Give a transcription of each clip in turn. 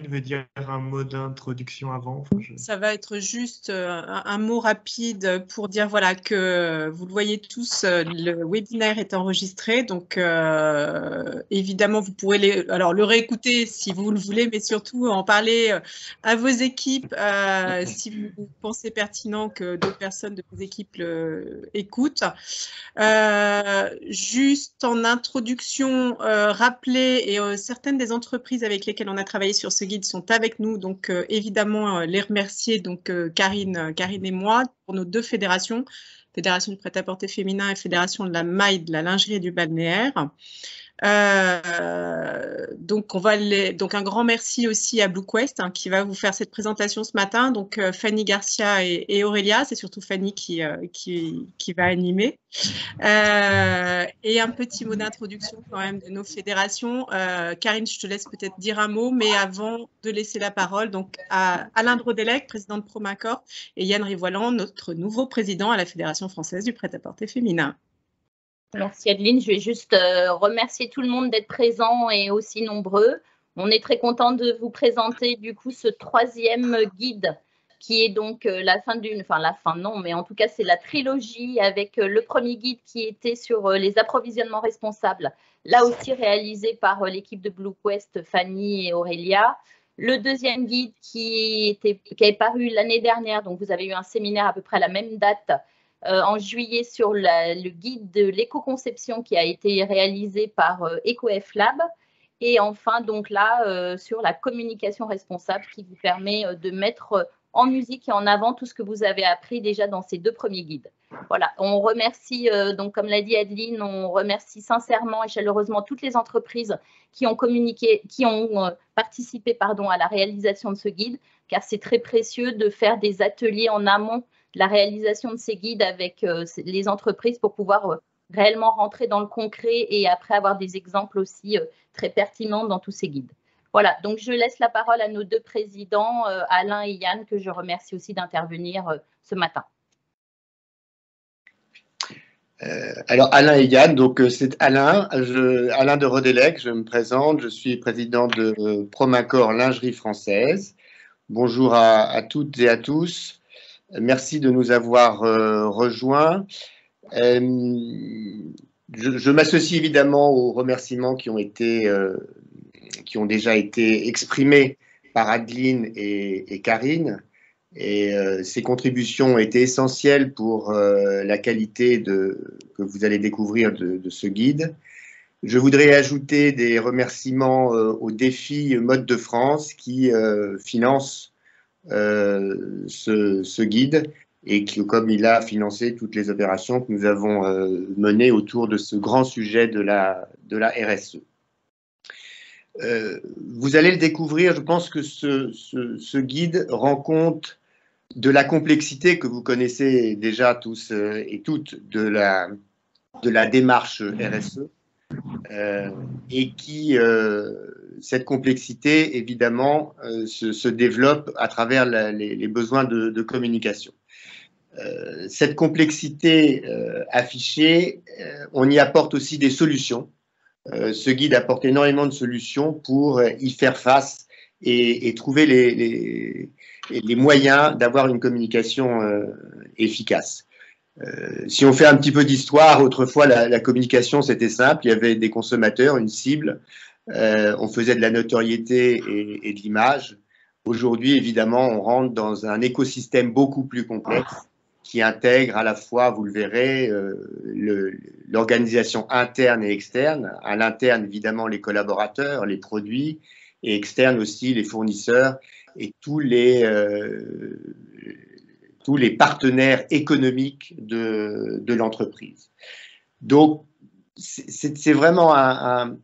veut dire un mot d'introduction avant. Ça va être juste un mot rapide pour dire voilà, que vous le voyez tous, le webinaire est enregistré. Donc, évidemment, vous pourrez le réécouter si vous le voulez, mais surtout en parler à vos équipes si vous pensez pertinent que d'autres personnes de vos équipes écoutent. Juste en introduction, rappeler, et certaines des entreprises avec lesquelles on a travaillé sur ce guide sont avec nous, donc évidemment les remercier, donc Karine et moi, pour nos deux fédérations, Fédération du prêt-à-porter féminin et Fédération de la maille, de la lingerie et du balnéaire. Donc un grand merci aussi à BlueQuest qui va vous faire cette présentation ce matin. Donc Fanny Garcia et Aurélia, c'est surtout Fanny qui va animer. Et un petit mot d'introduction quand même de nos fédérations. Karine, je te laisse peut-être dire un mot, mais avant de laisser la parole donc à Alain Brodelec, président de Promacor, et Yann Rivoilan, notre nouveau président à la Fédération française du prêt-à-porter féminin. Merci Adeline, je vais juste remercier tout le monde d'être présent et aussi nombreux. On est très content de vous présenter du coup ce troisième guide qui est donc la fin non, mais en tout cas c'est la trilogie avec le premier guide qui était sur les approvisionnements responsables, là aussi réalisé par l'équipe de BlueQuest, Fanny et Aurélia. Le deuxième guide qui est paru l'année dernière, donc vous avez eu un séminaire à peu près à la même date, en juillet sur le guide de l'éco-conception qui a été réalisé par EcoF Lab. Et enfin, donc là, sur la communication responsable qui vous permet de mettre en musique et en avant tout ce que vous avez appris déjà dans ces deux premiers guides. Voilà, on remercie, donc comme l'a dit Adeline, on remercie sincèrement et chaleureusement toutes les entreprises qui ont participé à la réalisation de ce guide, car c'est très précieux de faire des ateliers en amont la réalisation de ces guides avec les entreprises pour pouvoir réellement rentrer dans le concret et après avoir des exemples aussi très pertinents dans tous ces guides. Voilà, donc je laisse la parole à nos deux présidents, Alain et Yann, que je remercie aussi d'intervenir ce matin. Alors Alain et Yann, donc c'est Alain de Rodelec, je me présente, je suis président de Promacor Lingerie Française. Bonjour à toutes et à tous. Merci de nous avoir rejoints. Je m'associe évidemment aux remerciements qui ont déjà été exprimés par Adeline et Karine. Et ces contributions ont été essentielles pour la qualité que vous allez découvrir de ce guide. Je voudrais ajouter des remerciements au défi Mode de France qui finance ce guide et qui, comme il a financé toutes les opérations que nous avons menées autour de ce grand sujet de la RSE. Vous allez le découvrir, je pense que ce guide rend compte de la complexité que vous connaissez déjà tous et toutes de la démarche RSE et qui, cette complexité, évidemment, se développe à travers les besoins de communication. Cette complexité affichée, on y apporte aussi des solutions. Ce guide apporte énormément de solutions pour y faire face et trouver les moyens d'avoir une communication efficace. Si on fait un petit peu d'histoire, autrefois la communication c'était simple, il y avait des consommateurs, une cible, on faisait de la notoriété et de l'image. Aujourd'hui, évidemment, on rentre dans un écosystème beaucoup plus complexe qui intègre à la fois, vous le verrez, l'organisation interne et externe. À l'interne, évidemment, les collaborateurs, les produits, et externe aussi les fournisseurs et tous les partenaires économiques de l'entreprise. Donc, c'est vraiment un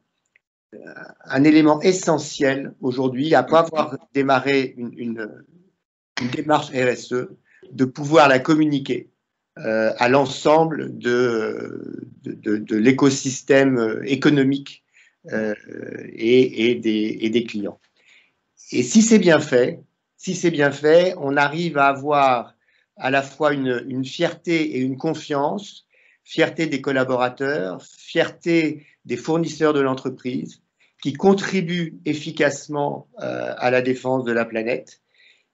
élément essentiel aujourd'hui, après avoir démarré une démarche RSE, de pouvoir la communiquer à l'ensemble de l'écosystème économique et des clients. Et si c'est bien fait, on arrive à avoir à la fois une fierté et une confiance, fierté des collaborateurs, fierté des fournisseurs de l'entreprise, qui contribuent efficacement à la défense de la planète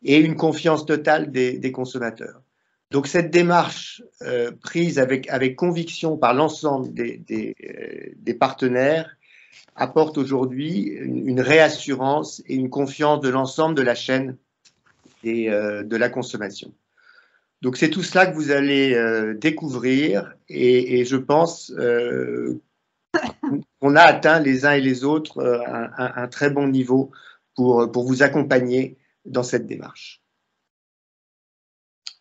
et une confiance totale des consommateurs. Donc cette démarche prise avec conviction par l'ensemble des partenaires apporte aujourd'hui une réassurance et une confiance de l'ensemble de la chaîne de la consommation. Donc c'est tout cela que vous allez découvrir et je pense qu'on a atteint les uns et les autres un très bon niveau pour vous accompagner dans cette démarche.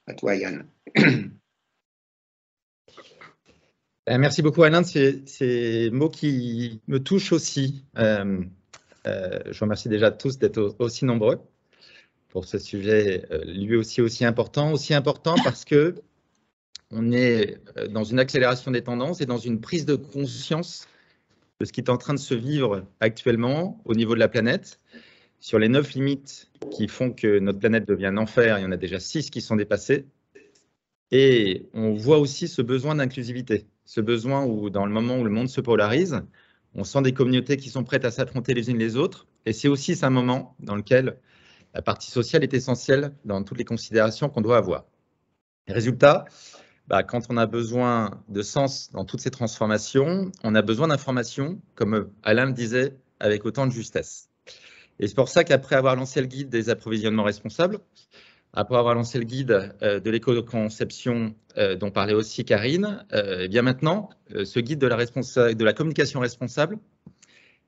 À toi, Yann. Merci beaucoup, Alain, de ces mots qui me touchent aussi. Je remercie déjà tous d'être aussi nombreux pour ce sujet, lui aussi important parce que on est dans une accélération des tendances et dans une prise de conscience de ce qui est en train de se vivre actuellement au niveau de la planète. Sur les 9 limites qui font que notre planète devient un enfer, il y en a déjà 6 qui sont dépassées. Et on voit aussi ce besoin d'inclusivité, ce besoin où, dans le moment où le monde se polarise, on sent des communautés qui sont prêtes à s'affronter les unes les autres. Et c'est aussi un moment dans lequel la partie sociale est essentielle dans toutes les considérations qu'on doit avoir. Résultat, quand on a besoin de sens dans toutes ces transformations, on a besoin d'informations, comme Alain le disait, avec autant de justesse. Et c'est pour ça qu'après avoir lancé le guide des approvisionnements responsables, après avoir lancé le guide de l'éco-conception dont parlait aussi Karine, et bien maintenant, ce guide de la communication responsable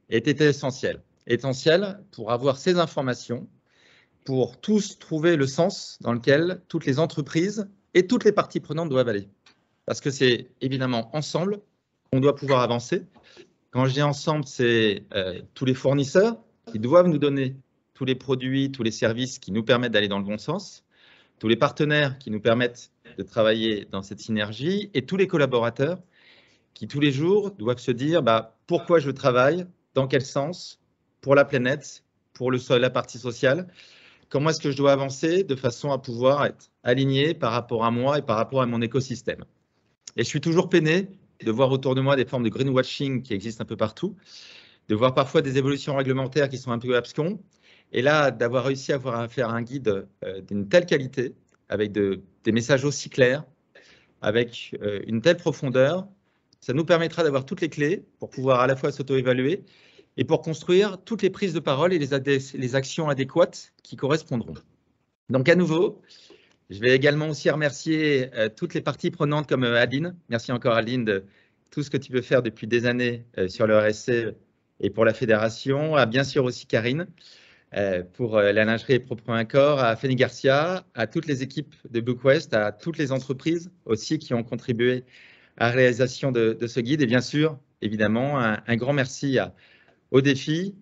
était essentiel. Essentiel pour avoir ces informations, pour tous trouver le sens dans lequel toutes les entreprises et toutes les parties prenantes doivent aller. Parce que c'est évidemment ensemble qu'on doit pouvoir avancer. Quand je dis ensemble, c'est tous les fournisseurs qui doivent nous donner tous les produits, tous les services qui nous permettent d'aller dans le bon sens, tous les partenaires qui nous permettent de travailler dans cette synergie et tous les collaborateurs qui tous les jours doivent se dire pourquoi je travaille, dans quel sens, pour la planète, pour la partie sociale, comment est-ce que je dois avancer de façon à pouvoir être aligné par rapport à moi et par rapport à mon écosystème. Et je suis toujours peiné de voir autour de moi des formes de greenwashing qui existent un peu partout, de voir parfois des évolutions réglementaires qui sont un peu abscons, et là, d'avoir réussi à faire un guide d'une telle qualité, avec des messages aussi clairs, avec une telle profondeur, ça nous permettra d'avoir toutes les clés pour pouvoir à la fois s'auto-évaluer et pour construire toutes les prises de parole et les actions adéquates qui correspondront. Donc à nouveau, je vais également aussi remercier toutes les parties prenantes comme Adeline. Merci encore Adeline de tout ce que tu peux faire depuis des années sur le RSE et pour la fédération. Bien sûr aussi Karine pour la lingerie et Propre un corps, à Fanny Garcia, à toutes les équipes de BookWest, à toutes les entreprises aussi qui ont contribué à la réalisation de ce guide. Et bien sûr, évidemment, un grand merci au Défi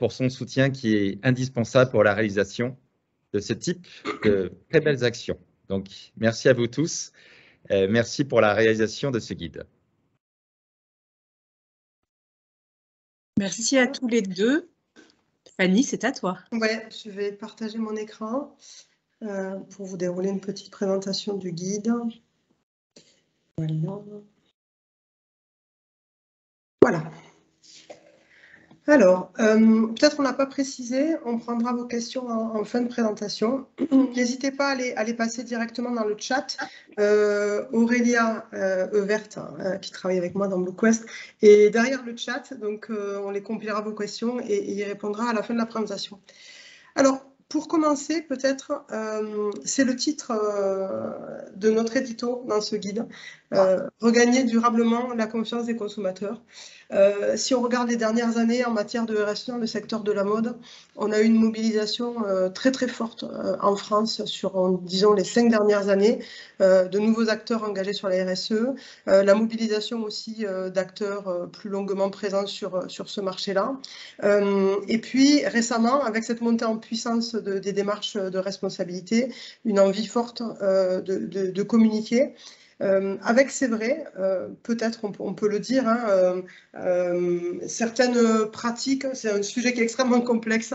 pour son soutien qui est indispensable pour la réalisation de ce type de très belles actions. Donc, merci à vous tous. Merci pour la réalisation de ce guide. Merci à tous les deux. Fanny, c'est à toi. Ouais, je vais partager mon écran pour vous dérouler une petite présentation du guide. Voilà. Alors, peut-être on n'a pas précisé, on prendra vos questions en fin de présentation. N'hésitez pas à les passer directement dans le chat. Aurélia Evert, qui travaille avec moi dans BookWest, est derrière le chat, donc on les compilera vos questions et y répondra à la fin de la présentation. Alors, pour commencer, peut-être, c'est le titre de notre édito dans ce guide, regagner durablement la confiance des consommateurs. Si on regarde les dernières années en matière de RSE dans le secteur de la mode, on a eu une mobilisation très très forte en France sur, disons, les 5 dernières années, de nouveaux acteurs engagés sur la RSE, la mobilisation aussi d'acteurs plus longuement présents sur ce marché-là. Et puis récemment, avec cette montée en puissance des démarches de responsabilité, une envie forte de communiquer. Avec, c'est vrai, peut-être on peut le dire, hein, certaines pratiques, c'est un sujet qui est extrêmement complexe,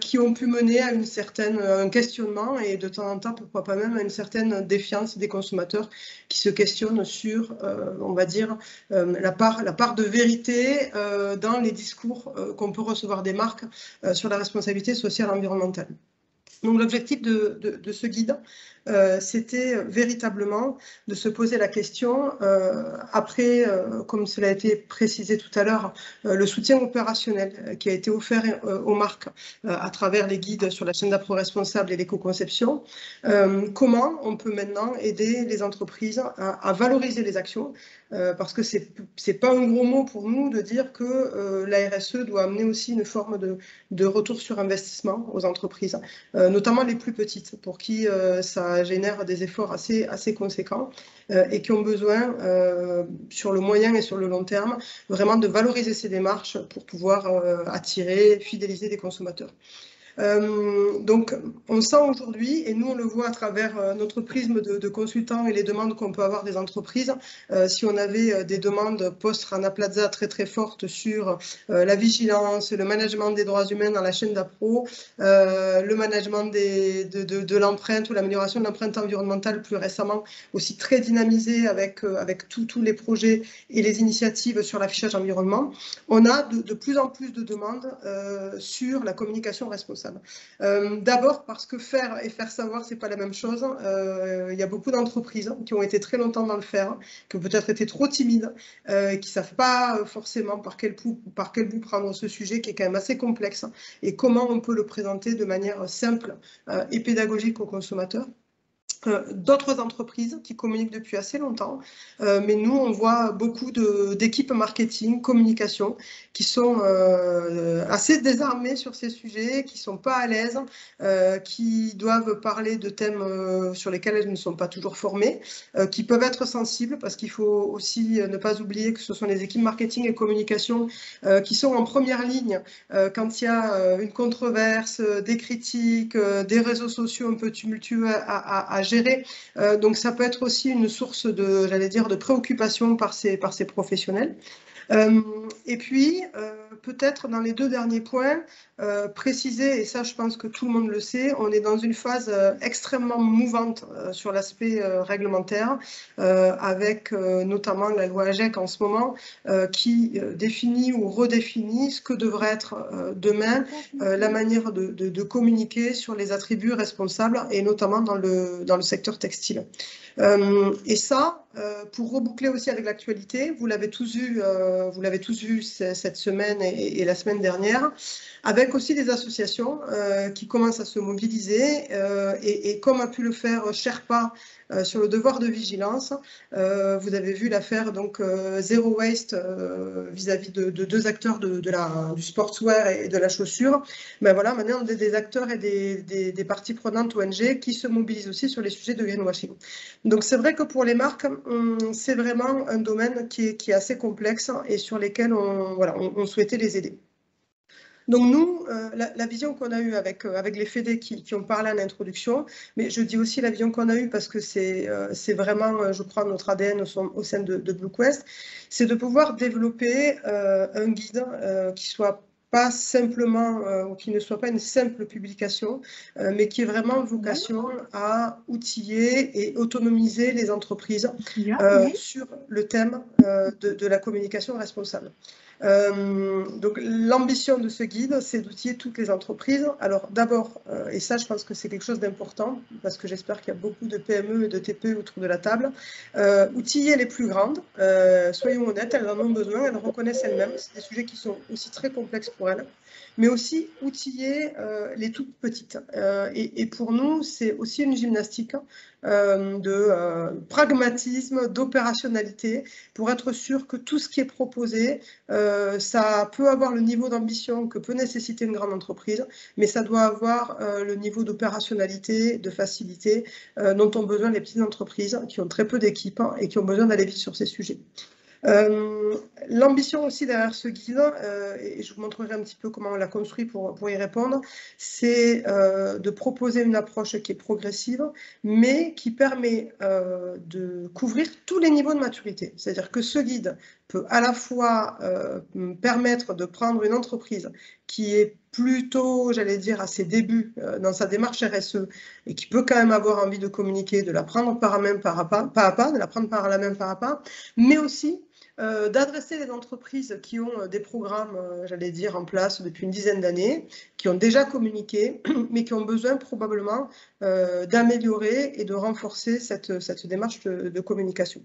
qui ont pu mener à un questionnement et de temps en temps, pourquoi pas même à une certaine défiance des consommateurs qui se questionnent sur, on va dire, la part de vérité dans les discours qu'on peut recevoir des marques sur la responsabilité sociale et environnementale. Donc l'objectif de ce guide, c'était véritablement de se poser la question, après, comme cela a été précisé tout à l'heure, le soutien opérationnel qui a été offert aux marques à travers les guides sur la chaîne d'appro responsable et l'éco-conception, comment on peut maintenant aider les entreprises à valoriser les actions, parce que c'est pas un gros mot pour nous de dire que la RSE doit amener aussi une forme de retour sur investissement aux entreprises, notamment les plus petites, pour qui ça génère des efforts assez conséquents et qui ont besoin, sur le moyen et sur le long terme, vraiment de valoriser ces démarches pour pouvoir attirer, fidéliser des consommateurs. Donc, on sent aujourd'hui, et nous on le voit à travers notre prisme de consultants et les demandes qu'on peut avoir des entreprises, si on avait des demandes post-Rana Plaza très très fortes sur la vigilance, le management des droits humains dans la chaîne d'appro, le management de l'empreinte ou l'amélioration de l'empreinte environnementale plus récemment, aussi très dynamisé avec tous les projets et les initiatives sur l'affichage environnement, on a de plus en plus de demandes sur la communication responsable. D'abord parce que faire et faire savoir, c'est pas la même chose. Il y a beaucoup d'entreprises qui ont été très longtemps dans le faire, qui ont peut-être été trop timides, qui savent pas forcément par quel bout prendre ce sujet qui est quand même assez complexe et comment on peut le présenter de manière simple et pédagogique aux consommateurs. D'autres entreprises qui communiquent depuis assez longtemps, mais nous on voit beaucoup d'équipes marketing, communication qui sont assez désarmées sur ces sujets, qui sont pas à l'aise, qui doivent parler de thèmes sur lesquels elles ne sont pas toujours formées, qui peuvent être sensibles parce qu'il faut aussi ne pas oublier que ce sont les équipes marketing et communication qui sont en première ligne quand il y a une controverse, des critiques, des réseaux sociaux un peu tumultueux à gérer. Donc ça peut être aussi une source de préoccupation par ces professionnels. Et puis, peut-être dans les deux derniers points, préciser, et ça je pense que tout le monde le sait, on est dans une phase extrêmement mouvante sur l'aspect réglementaire, avec notamment la loi AGEC en ce moment, qui définit ou redéfinit ce que devrait être demain la manière de communiquer sur les attributs responsables, et notamment dans le secteur textile. Et ça, pour reboucler aussi avec l'actualité, vous l'avez tous vu cette semaine et la semaine dernière, avec aussi des associations qui commencent à se mobiliser et comme a pu le faire Sherpa sur le devoir de vigilance, vous avez vu l'affaire donc Zero Waste vis-à-vis de deux acteurs du sportswear et de la chaussure. Ben voilà, maintenant des acteurs et des parties prenantes ONG qui se mobilisent aussi sur les sujets de greenwashing. Donc c'est vrai que pour les marques, c'est vraiment un domaine qui est assez complexe et sur lesquels on souhaitait les aider. Donc nous, la vision qu'on a eue avec les fédés qui ont parlé en introduction, mais je dis aussi la vision qu'on a eue parce que c'est vraiment, je crois, notre ADN au sein de BlueQuest, c'est de pouvoir développer un guide qui soit pas simplement, ou qui ne soit pas une simple publication, mais qui est vraiment vocation à outiller et autonomiser les entreprises sur le thème de la communication responsable. Donc l'ambition de ce guide, c'est d'outiller toutes les entreprises. Alors d'abord, et ça je pense que c'est quelque chose d'important, parce que j'espère qu'il y a beaucoup de PME et de TPE autour de la table, outiller les plus grandes, soyons honnêtes, elles en ont besoin, elles reconnaissent elles-mêmes, c'est des sujets qui sont aussi très complexes pour elles, mais aussi outiller les toutes petites. Et pour nous, c'est aussi une gymnastique de pragmatisme, d'opérationnalité, pour être sûr que tout ce qui est proposé, ça peut avoir le niveau d'ambition que peut nécessiter une grande entreprise, mais ça doit avoir le niveau d'opérationnalité, de facilité dont ont besoin les petites entreprises qui ont très peu d'équipes et qui ont besoin d'aller vite sur ces sujets. L'ambition aussi derrière ce guide, et je vous montrerai un petit peu comment on l'a construit pour y répondre, c'est de proposer une approche qui est progressive, mais qui permet de couvrir tous les niveaux de maturité. C'est-à-dire que ce guide peut à la fois permettre de prendre une entreprise qui est plutôt, j'allais dire, à ses débuts dans sa démarche RSE et qui peut quand même avoir envie de communiquer, de la prendre pas à pas, de la prendre par la main pas à pas, mais aussi d'adresser les entreprises qui ont des programmes, j'allais dire, en place depuis une dizaine d'années, qui ont déjà communiqué, mais qui ont besoin probablement d'améliorer et de renforcer cette démarche de communication.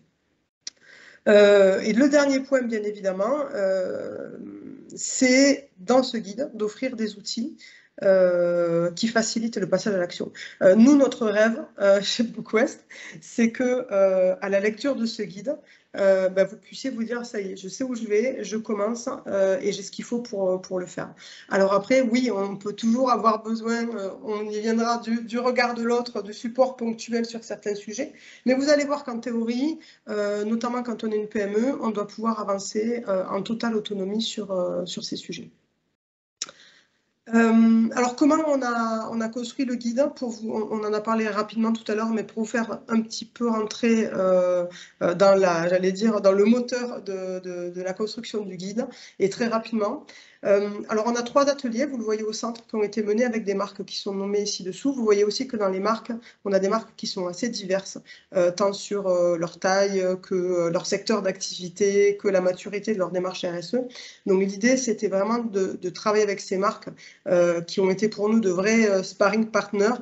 Et le dernier point, bien évidemment, c'est dans ce guide d'offrir des outils qui facilitent le passage à l'action. Nous, notre rêve chez BookWest, c'est que à la lecture de ce guide, vous puissiez vous dire, ça y est, je sais où je vais, je commence et j'ai ce qu'il faut pour le faire. Alors après, oui, on peut toujours avoir besoin, on y viendra du regard de l'autre, du support ponctuel sur certains sujets, mais vous allez voir qu'en théorie, notamment quand on est une PME, on doit pouvoir avancer en totale autonomie sur ces sujets. Alors, comment on a construit le guide pour vous, on en a parlé rapidement tout à l'heure, mais pour vous faire un petit peu rentrer j'allais dire, dans le moteur de la construction du guide, et très rapidement. Alors, on a 3 ateliers, vous le voyez au centre, qui ont été menés avec des marques qui sont nommées ici-dessous. Vous voyez aussi que dans les marques, on a des marques qui sont assez diverses, tant sur leur taille que leur secteur d'activité, que la maturité de leur démarche RSE. Donc, l'idée, c'était vraiment de travailler avec ces marques qui ont été pour nous de vrais sparring partners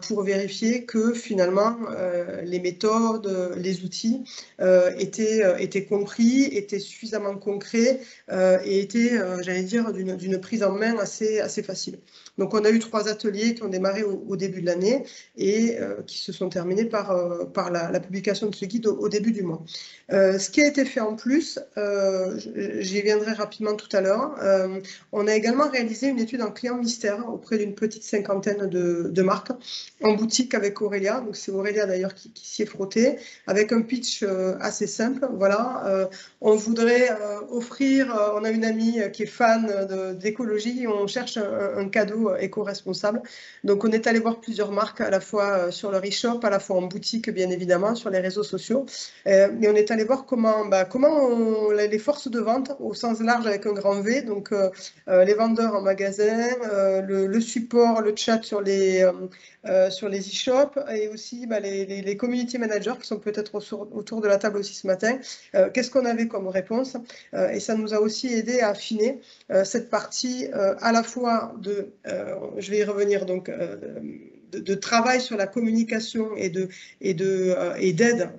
pour vérifier que finalement, les méthodes, les outils étaient compris, étaient suffisamment concrets et étaient, j'allais dire, d'une prise en main assez facile. Donc, on a eu 3 ateliers qui ont démarré au début de l'année et qui se sont terminés par la publication de ce guide au début du mois. Ce qui a été fait en plus, j'y viendrai rapidement tout à l'heure, on a également réalisé une étude en client mystère auprès d'une petite 50aine de marques en boutique avec Aurélia. Donc, c'est Aurélia d'ailleurs qui s'y est frottée, avec un pitch assez simple. Voilà, on voudrait offrir, on a une amie qui est fan d'écologie, on cherche un cadeau éco-responsable. Donc, on est allé voir plusieurs marques, à la fois sur leur e-shop, à la fois en boutique, bien évidemment, sur les réseaux sociaux. Et on est allé voir comment les forces de vente, au sens large avec un grand V, donc les vendeurs en magasin, le support, le chat sur les e-shops et aussi les community managers qui sont peut-être autour de la table aussi ce matin. Qu'est-ce qu'on avait comme réponse? Et ça nous a aussi aidé à affiner cette partie à la fois je vais y revenir donc, de travail sur la communication et d'aide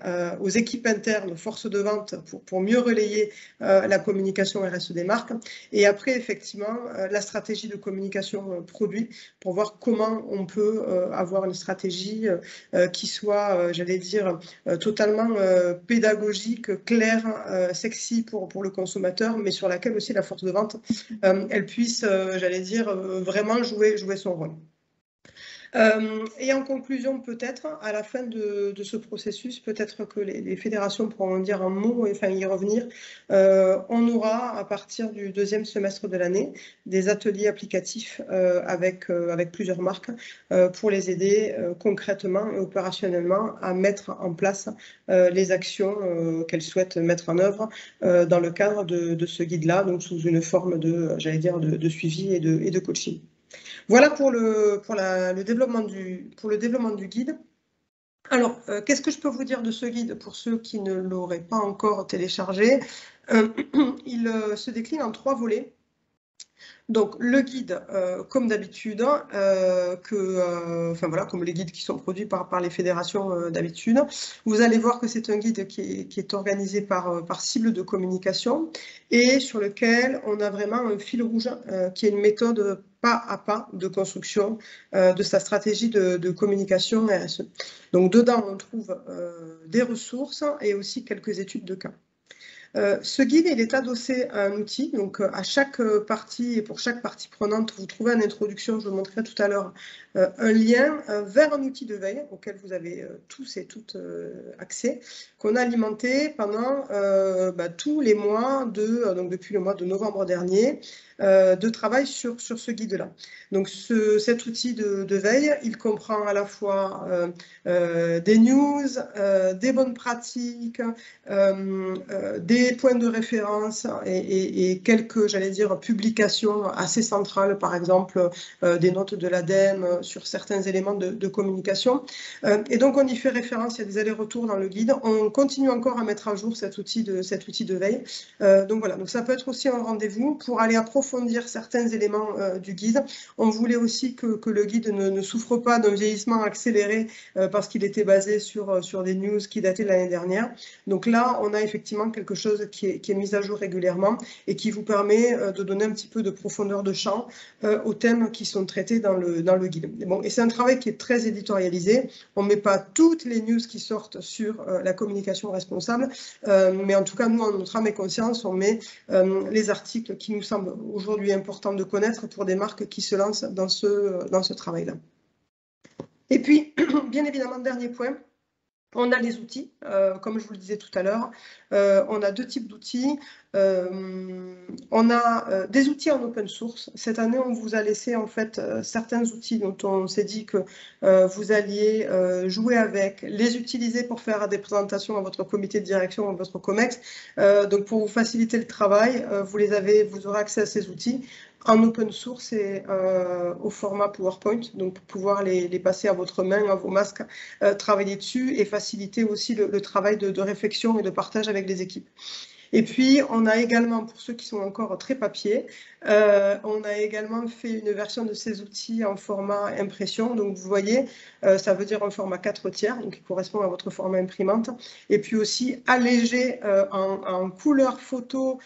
aux équipes internes, forces de vente pour mieux relayer la communication RSE des marques. Et après, effectivement, la stratégie de communication produit pour voir comment on peut avoir une stratégie qui soit, j'allais dire, totalement pédagogique, claire, sexy pour le consommateur, mais sur laquelle aussi la force de vente, elle puisse, j'allais dire, vraiment jouer son rôle. Et en conclusion, peut-être, à la fin de ce processus, peut-être que les fédérations pourront en dire un mot et enfin y revenir. On aura, à partir du 2e semestre de l'année, des ateliers applicatifs avec plusieurs marques pour les aider concrètement et opérationnellement à mettre en place les actions qu'elles souhaitent mettre en œuvre dans le cadre de ce guide-là, donc sous une forme j'allais dire, de suivi et de coaching. Voilà pour le développement du guide. Alors, qu'est-ce que je peux vous dire de ce guide pour ceux qui ne l'auraient pas encore téléchargé? Il se décline en 3 volets. Donc, le guide, comme d'habitude, comme les guides qui sont produits par les fédérations d'habitude, vous allez voir que c'est un guide qui est organisé par cible de communication et sur lequel on a vraiment un fil rouge qui est une méthode pas à pas de construction de sa stratégie de communication RSE. Donc, dedans, on trouve des ressources et aussi quelques études de cas. Ce guide, il est adossé à un outil, donc à chaque partie et pour chaque partie prenante, vous trouvez en introduction, je vous montrerai tout à l'heure, un lien vers un outil de veille auquel vous avez tous et toutes accès, qu'on a alimenté pendant tous les mois, donc depuis le mois de novembre dernier, de travail sur ce guide-là. Donc cet outil de veille, il comprend à la fois des news, des bonnes pratiques, des points de référence et quelques, j'allais dire, publications assez centrales, par exemple des notes de l'ADEME sur certains éléments de communication. Et donc on y fait référence, il y a des allers-retours dans le guide. On continue encore à mettre à jour cet outil de veille. Donc voilà, donc ça peut être aussi un rendez-vous pour aller approfondir certains éléments du guide. On voulait aussi que le guide ne souffre pas d'un vieillissement accéléré parce qu'il était basé sur des news qui dataient de l'année dernière. Donc là, on a effectivement quelque chose qui est mis à jour régulièrement et qui vous permet de donner un petit peu de profondeur de champ aux thèmes qui sont traités dans le guide. Et c'est un travail qui est très éditorialisé. On ne met pas toutes les news qui sortent sur la communication responsable, mais en tout cas, nous, en notre âme et conscience, on met les articles qui nous semblent aujourd'hui importants de connaître pour des marques qui se lancent dans ce travail-là. Et puis, bien évidemment, dernier point, on a les outils, comme je vous le disais tout à l'heure, on a deux types d'outils. On a des outils en open source. Cette année, on vous a laissé en fait certains outils dont on s'est dit que vous alliez jouer avec, les utiliser pour faire des présentations à votre comité de direction, à votre COMEX. Donc pour vous faciliter le travail, vous aurez accès à ces outils en open source et au format PowerPoint, donc pour pouvoir les passer à votre main, à vos masques, travailler dessus et faciliter aussi le travail de réflexion et de partage avec les équipes. Et puis, on a également, pour ceux qui sont encore très papier, on a également fait une version de ces outils en format impression. Donc, vous voyez, ça veut dire un format 4/3, donc qui correspond à votre format imprimante. Et puis aussi allégé en couleur photo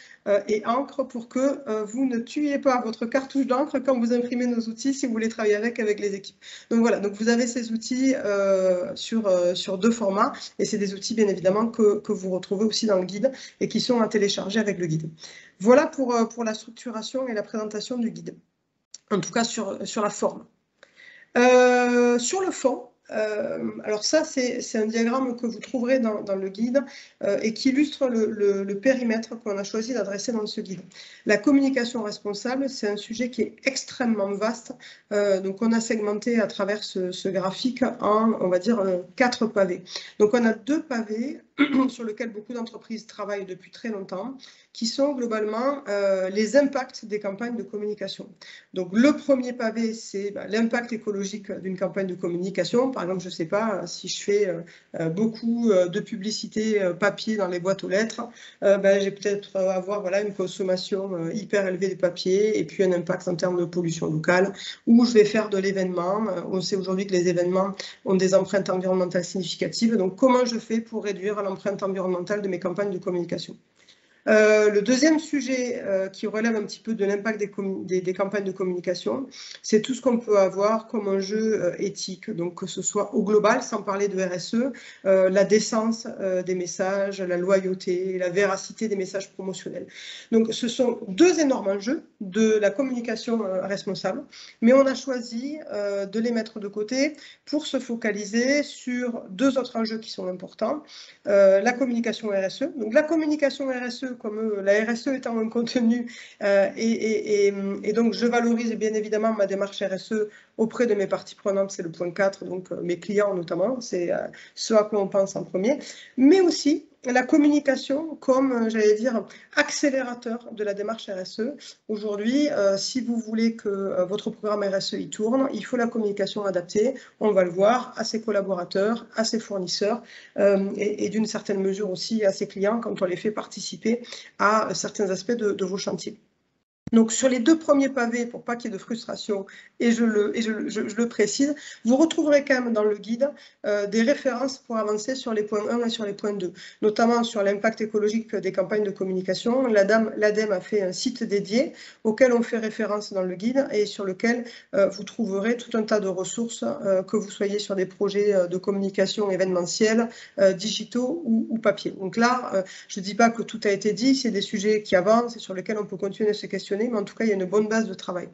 et encre pour que vous ne tuiez pas votre cartouche d'encre quand vous imprimez nos outils si vous voulez travailler avec les équipes. Donc voilà, donc vous avez ces outils sur deux formats et c'est des outils bien évidemment que vous retrouvez aussi dans le guide et qui sont à télécharger avec le guide. Voilà pour la structuration et la présentation du guide, en tout cas sur la forme. Sur le fond, alors ça, c'est un diagramme que vous trouverez dans le guide et qui illustre le périmètre qu'on a choisi d'adresser dans ce guide. La communication responsable, c'est un sujet qui est extrêmement vaste. Donc, on a segmenté à travers ce graphique en, on va dire, 4 pavés. Donc, on a 2 pavés sur lesquels beaucoup d'entreprises travaillent depuis très longtemps, qui sont globalement les impacts des campagnes de communication. Donc, le premier pavé, c'est l'impact écologique d'une campagne de communication. Par exemple, je ne sais pas, si je fais beaucoup de publicité papier dans les boîtes aux lettres, j'ai peut-être avoir une consommation hyper élevée de papier et puis un impact en termes de pollution locale, ou je vais faire de l'événement. On sait aujourd'hui que les événements ont des empreintes environnementales significatives. Donc, comment je fais pour réduire l'empreinte environnementale de mes campagnes de communication? Le deuxième sujet qui relève un petit peu de l'impact des campagnes de communication, c'est tout ce qu'on peut avoir comme enjeu éthique, donc que ce soit au global, sans parler de RSE, la décence des messages, la loyauté, la véracité des messages promotionnels. Donc ce sont 2 énormes enjeux de la communication responsable, mais on a choisi de les mettre de côté pour se focaliser sur 2 autres enjeux qui sont importants, la communication RSE. Donc la communication RSE, comme la RSE étant un contenu, et donc je valorise bien évidemment ma démarche RSE auprès de mes parties prenantes, c'est le point 4, donc mes clients notamment, c'est ce à quoi on pense en premier, mais aussi la communication comme, j'allais dire, accélérateur de la démarche RSE. Aujourd'hui, si vous voulez que votre programme RSE y tourne, il faut la communication adaptée, on va le voir, à ses collaborateurs, à ses fournisseurs et d'une certaine mesure aussi à ses clients quand on les fait participer à certains aspects de vos chantiers. Donc, sur les 2 premiers pavés, pour pas qu'il y ait de frustration, et je le précise, vous retrouverez quand même dans le guide des références pour avancer sur les points 1 et sur les points 2, notamment sur l'impact écologique des campagnes de communication. L'ADEME a fait un site dédié auquel on fait référence dans le guide et sur lequel vous trouverez tout un tas de ressources, que vous soyez sur des projets de communication événementielle, digitaux ou papier. Donc là, je ne dis pas que tout a été dit, c'est des sujets qui avancent et sur lesquels on peut continuer de se questionner, mais en tout cas, il y a une bonne base de travail.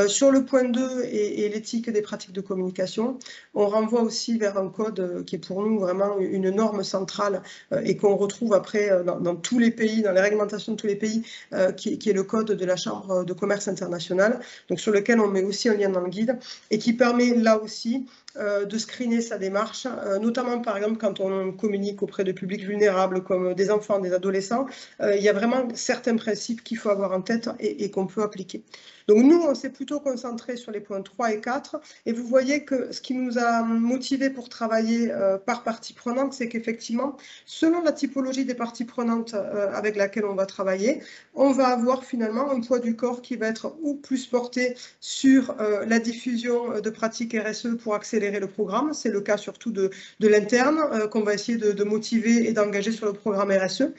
Sur le point 2 et l'éthique des pratiques de communication, on renvoie aussi vers un code qui est pour nous vraiment une norme centrale et qu'on retrouve après dans tous les pays, dans les réglementations de tous les pays, qui est le code de la Chambre de commerce internationale, donc sur lequel on met aussi un lien dans le guide et qui permet là aussi de screener sa démarche, notamment par exemple quand on communique auprès de publics vulnérables comme des enfants, des adolescents, il y a vraiment certains principes qu'il faut avoir en tête et qu'on peut appliquer. Donc nous, on s'est plutôt concentré sur les points 3 et 4 et vous voyez que ce qui nous a motivés pour travailler par partie prenante, c'est qu'effectivement, selon la typologie des parties prenantes avec laquelle on va travailler, on va avoir finalement un poids du corps qui va être ou plus porté sur la diffusion de pratiques RSE pour accélérer le programme. C'est le cas surtout de l'interne qu'on va essayer de motiver et d'engager sur le programme RSE.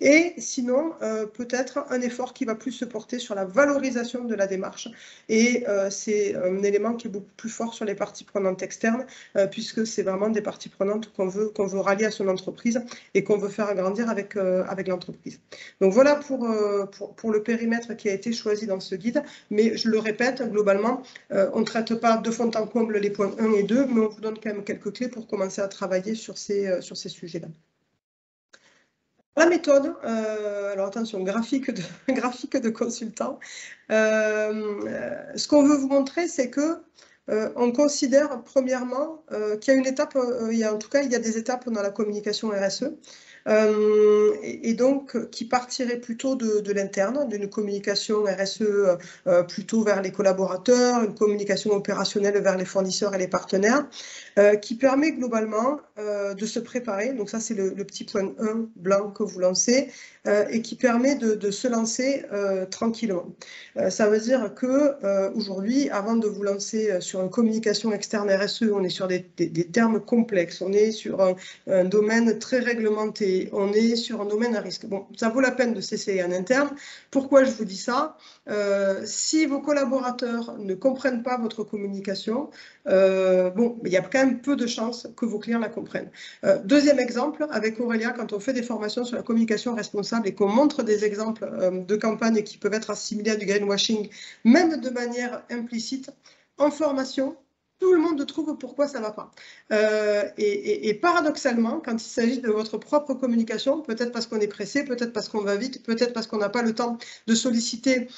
Et sinon, peut-être un effort qui va plus se porter sur la valorisation de la démarche. Et c'est un élément qui est beaucoup plus fort sur les parties prenantes externes, puisque c'est vraiment des parties prenantes qu'on veut rallier à son entreprise et qu'on veut faire grandir avec l'entreprise. Donc voilà pour le périmètre qui a été choisi dans ce guide. Mais je le répète, globalement, on ne traite pas de fond en comble les points 1 et 2, mais on vous donne quand même quelques clés pour commencer à travailler sur ces sujets-là. La méthode, alors attention, graphique de consultant. Ce qu'on veut vous montrer, c'est que on considère premièrement qu'il y a une étape, en tout cas il y a des étapes dans la communication RSE. Et donc qui partirait plutôt de l'interne, d'une communication RSE plutôt vers les collaborateurs, une communication opérationnelle vers les fournisseurs et les partenaires, qui permet globalement de se préparer. Donc ça, c'est le petit point 1 blanc que vous lancez et qui permet de se lancer tranquillement. Ça veut dire que aujourd'hui, avant de vous lancer sur une communication externe RSE, on est sur des termes complexes, on est sur un domaine très réglementé, on est sur un domaine à risque. Bon, ça vaut la peine de s'essayer en interne. Pourquoi je vous dis ça? Si vos collaborateurs ne comprennent pas votre communication, bon, il y a quand même peu de chances que vos clients la comprennent. Deuxième exemple, avec Aurélia, quand on fait des formations sur la communication responsable et qu'on montre des exemples de campagnes qui peuvent être assimilées à du greenwashing, même de manière implicite, en formation, tout le monde trouve pourquoi ça ne va pas. Et paradoxalement, quand il s'agit de votre propre communication, peut-être parce qu'on est pressé, peut-être parce qu'on va vite, peut-être parce qu'on n'a pas le temps de solliciter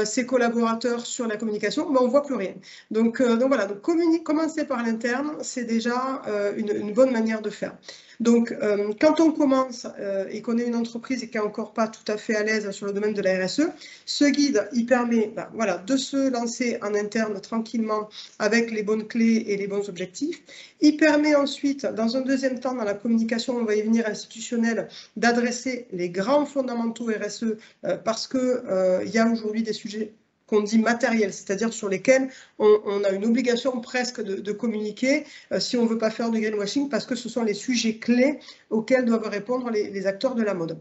ses collaborateurs sur la communication, mais on ne voit plus rien. Donc voilà, donc commencer par l'interne, c'est déjà une bonne manière de faire. Donc, quand on commence et qu'on est une entreprise et qui n'est encore pas tout à fait à l'aise sur le domaine de la RSE, ce guide, il permet voilà, de se lancer en interne tranquillement avec les bonnes clés et les bons objectifs. Il permet ensuite, dans un deuxième temps, dans la communication, on va y venir institutionnelle, d'adresser les grands fondamentaux RSE parce qu'il y a aujourd'hui des sujets qu'on dit matériels, c'est-à-dire sur lesquels on a une obligation presque de communiquer si on ne veut pas faire de greenwashing, parce que ce sont les sujets clés auxquels doivent répondre les acteurs de la mode.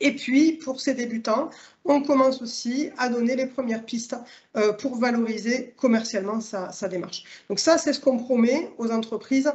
Et puis, pour ces débutants, on commence aussi à donner les premières pistes pour valoriser commercialement sa démarche. Donc ça, c'est ce qu'on promet aux entreprises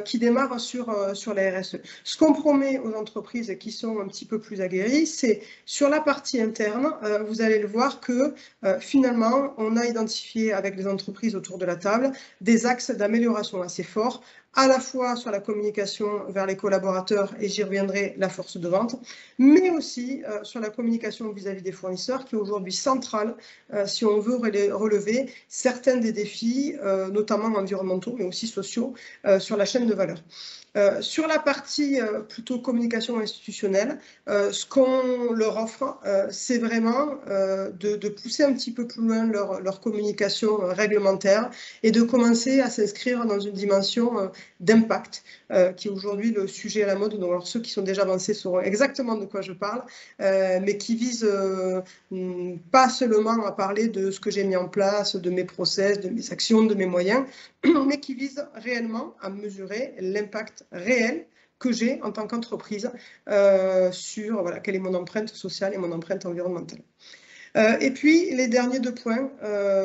qui démarrent sur la RSE. Ce qu'on promet aux entreprises qui sont un petit peu plus aguerries, c'est sur la partie interne, vous allez le voir que finalement, on a identifié avec les entreprises autour de la table des axes d'amélioration assez forts, à la fois sur la communication vers les collaborateurs, et j'y reviendrai, la force de vente, mais aussi sur la communication vis-à-vis des fournisseurs, qui est aujourd'hui centrale si on veut relever certains des défis, notamment environnementaux, mais aussi sociaux, sur la chaîne de valeur. Sur la partie plutôt communication institutionnelle, ce qu'on leur offre, c'est vraiment de pousser un petit peu plus loin leur communication réglementaire et de commencer à s'inscrire dans une dimension d'impact, qui est aujourd'hui le sujet à la mode. Donc, alors, ceux qui sont déjà avancés sauront exactement de quoi je parle, mais qui vise pas seulement à parler de ce que j'ai mis en place, de mes process, de mes actions, de mes moyens, mais qui vise réellement à mesurer l'impact réel que j'ai en tant qu'entreprise sur voilà, quelle est mon empreinte sociale et mon empreinte environnementale. Et puis, les derniers 2 points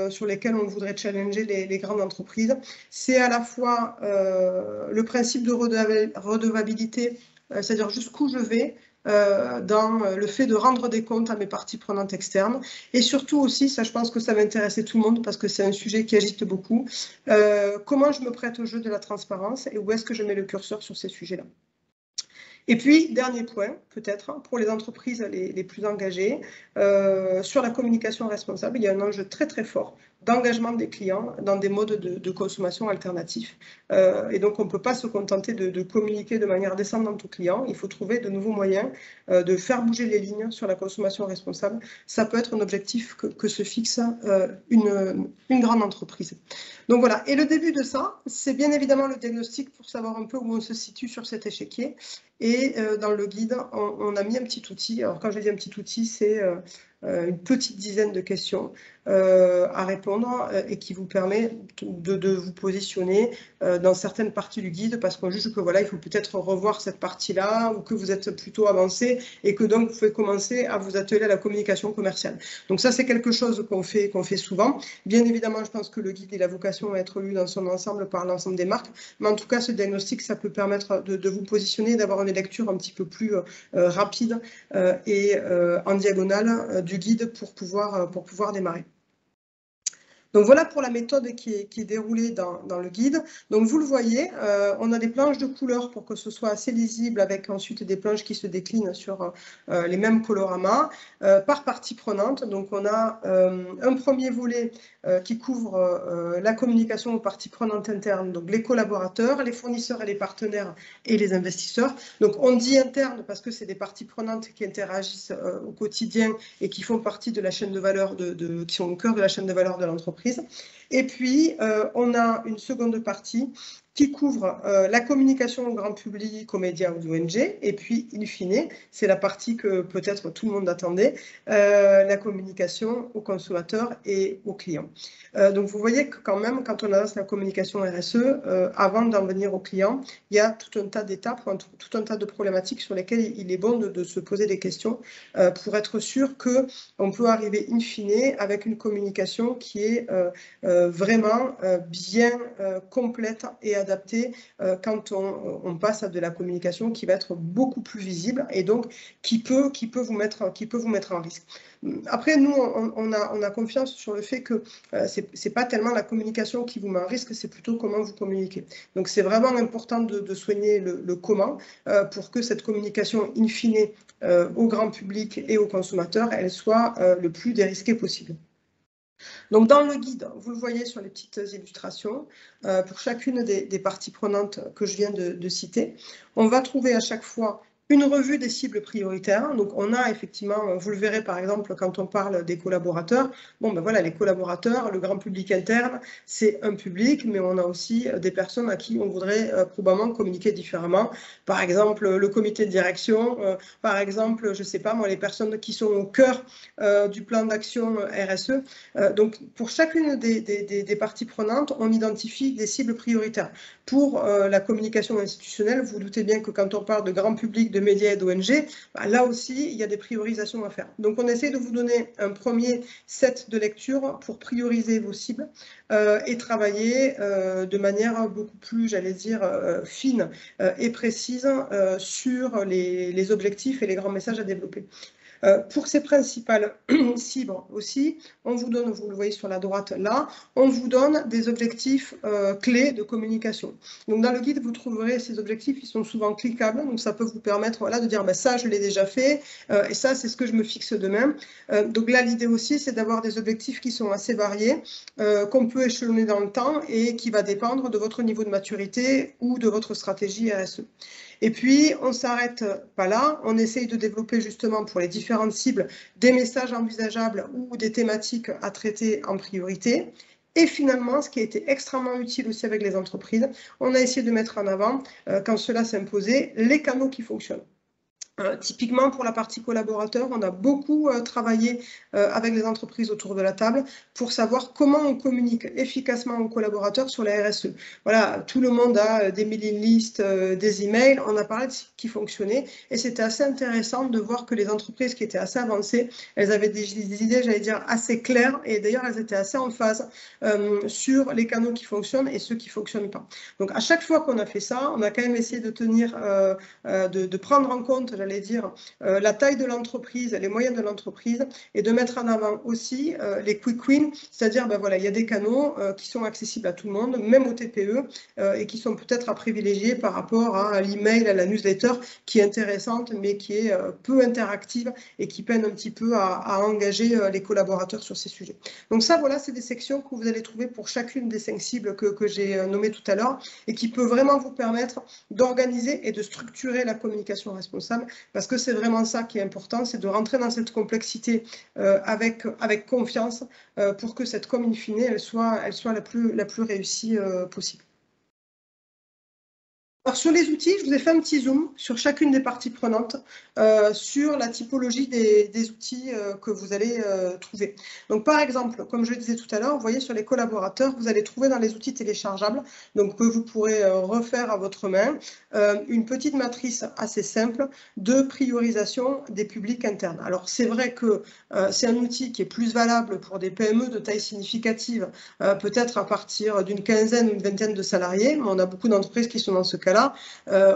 sur lesquels on voudrait challenger les grandes entreprises, c'est à la fois le principe de redevabilité, c'est-à-dire jusqu'où je vais dans le fait de rendre des comptes à mes parties prenantes externes. Et surtout aussi, ça je pense que ça va intéresser tout le monde parce que c'est un sujet qui agite beaucoup, comment je me prête au jeu de la transparence et où est-ce que je mets le curseur sur ces sujets-là. Et puis, dernier point, peut-être, pour les entreprises les plus engagées, sur la communication responsable, il y a un enjeu très très fort d'engagement des clients dans des modes de consommation alternatifs. Et donc, on ne peut pas se contenter de communiquer de manière descendante aux clients. Il faut trouver de nouveaux moyens de faire bouger les lignes sur la consommation responsable. Ça peut être un objectif que se fixe une grande entreprise. Donc voilà. Et le début de ça, c'est bien évidemment le diagnostic pour savoir un peu où on se situe sur cet échiquier. Et dans le guide, on a mis un petit outil. Alors, quand je dis un petit outil, c'est une petite dizaine de questions à répondre et qui vous permet de vous positionner dans certaines parties du guide parce qu'on juge que voilà, il faut peut-être revoir cette partie-là ou que vous êtes plutôt avancé et que donc vous pouvez commencer à vous atteler à la communication commerciale. Donc ça, c'est quelque chose qu'on fait souvent. Bien évidemment, je pense que le guide a vocation à être lu dans son ensemble par l'ensemble des marques, mais en tout cas, ce diagnostic, ça peut permettre de vous positionner, d'avoir une lecture un petit peu plus rapide et en diagonale du guide pour pouvoir démarrer. Donc voilà pour la méthode qui est déroulée dans le guide. Donc vous le voyez, on a des planches de couleurs pour que ce soit assez lisible avec ensuite des planches qui se déclinent sur les mêmes coloramas par partie prenante. Donc on a un premier volet qui couvre la communication aux parties prenantes internes, donc les collaborateurs, les fournisseurs et les partenaires et les investisseurs. Donc on dit interne parce que c'est des parties prenantes qui interagissent au quotidien et qui font partie de la chaîne de valeur, qui sont au cœur de la chaîne de valeur de l'entreprise. Et puis, on a une seconde partie qui couvre la communication au grand public, aux médias, aux ONG. Et puis, in fine, c'est la partie que peut-être tout le monde attendait, la communication aux consommateurs et aux clients. Donc, vous voyez que quand même, quand on adresse la communication RSE, avant d'en venir aux clients, il y a tout un tas d'étapes, tout un tas de problématiques sur lesquelles il est bon de se poser des questions pour être sûr qu'on peut arriver in fine avec une communication qui est vraiment bien complète et adaptée quand on passe à de la communication qui va être beaucoup plus visible et donc qui peut vous mettre en risque. Après, nous, on a confiance sur le fait que c'est pas tellement la communication qui vous met en risque, c'est plutôt comment vous communiquez. Donc, c'est vraiment important de soigner le comment pour que cette communication in fine au grand public et aux consommateurs, elle soit le plus dérisquée possible. Donc, dans le guide, vous le voyez sur les petites illustrations, pour chacune des parties prenantes que je viens de citer, on va trouver à chaque fois une revue des cibles prioritaires. Donc, on a effectivement, vous le verrez par exemple quand on parle des collaborateurs, bon ben voilà, les collaborateurs, le grand public interne, c'est un public, mais on a aussi des personnes à qui on voudrait probablement communiquer différemment. Par exemple, le comité de direction, par exemple, je ne sais pas moi, les personnes qui sont au cœur du plan d'action RSE. Donc, pour chacune des parties prenantes, on identifie des cibles prioritaires. Pour la communication institutionnelle, vous doutez bien que quand on parle de grand public, de médias et d'ONG, bah, là aussi, il y a des priorisations à faire. Donc, on essaie de vous donner un premier set de lecture pour prioriser vos cibles et travailler de manière beaucoup plus, j'allais dire, fine et précise sur les objectifs et les grands messages à développer. Pour ces principales cibles aussi, on vous donne, vous le voyez sur la droite là, on vous donne des objectifs clés de communication. Donc dans le guide, vous trouverez ces objectifs, ils sont souvent cliquables, donc ça peut vous permettre voilà, de dire ben, ça je l'ai déjà fait et ça c'est ce que je me fixe demain. Donc là l'idée aussi c'est d'avoir des objectifs qui sont assez variés, qu'on peut échelonner dans le temps et qui va dépendre de votre niveau de maturité ou de votre stratégie RSE. Et puis, on ne s'arrête pas là, on essaye de développer justement pour les différentes cibles des messages envisageables ou des thématiques à traiter en priorité. Et finalement, ce qui a été extrêmement utile aussi avec les entreprises, on a essayé de mettre en avant, quand cela s'imposait, les canaux qui fonctionnent. Typiquement, pour la partie collaborateur, on a beaucoup travaillé avec les entreprises autour de la table pour savoir comment on communique efficacement aux collaborateurs sur la RSE. Voilà, tout le monde a des mailing lists, des emails, on a parlé de ce qui fonctionnait et c'était assez intéressant de voir que les entreprises qui étaient assez avancées, elles avaient des idées, j'allais dire, assez claires et d'ailleurs, elles étaient assez en phase sur les canaux qui fonctionnent et ceux qui ne fonctionnent pas. Donc, à chaque fois qu'on a fait ça, on a quand même essayé de tenir, de prendre en compte, j'allais dire, la taille de l'entreprise, les moyens de l'entreprise et de mettre en avant aussi les quick wins, c'est-à-dire ben voilà, il y a des canaux qui sont accessibles à tout le monde, même aux TPE, et qui sont peut-être à privilégier par rapport à l'email, à la newsletter, qui est intéressante, mais qui est peu interactive et qui peine un petit peu à engager les collaborateurs sur ces sujets. Donc ça, voilà, c'est des sections que vous allez trouver pour chacune des 5 cibles que j'ai nommées tout à l'heure et qui peut vraiment vous permettre d'organiser et de structurer la communication responsable. Parce que c'est vraiment ça qui est important, c'est de rentrer dans cette complexité avec confiance pour que cette com, in fine, elle soit la plus réussie possible. Alors, sur les outils, je vous ai fait un petit zoom sur chacune des parties prenantes, sur la typologie des outils que vous allez trouver. Donc, par exemple, comme je le disais tout à l'heure, vous voyez sur les collaborateurs, vous allez trouver dans les outils téléchargeables, donc que vous pourrez refaire à votre main, une petite matrice assez simple de priorisation des publics internes. Alors, c'est vrai que c'est un outil qui est plus valable pour des PME de taille significative, peut-être à partir d'une quinzaine ou une vingtaine de salariés, mais on a beaucoup d'entreprises qui sont dans ce cas-là.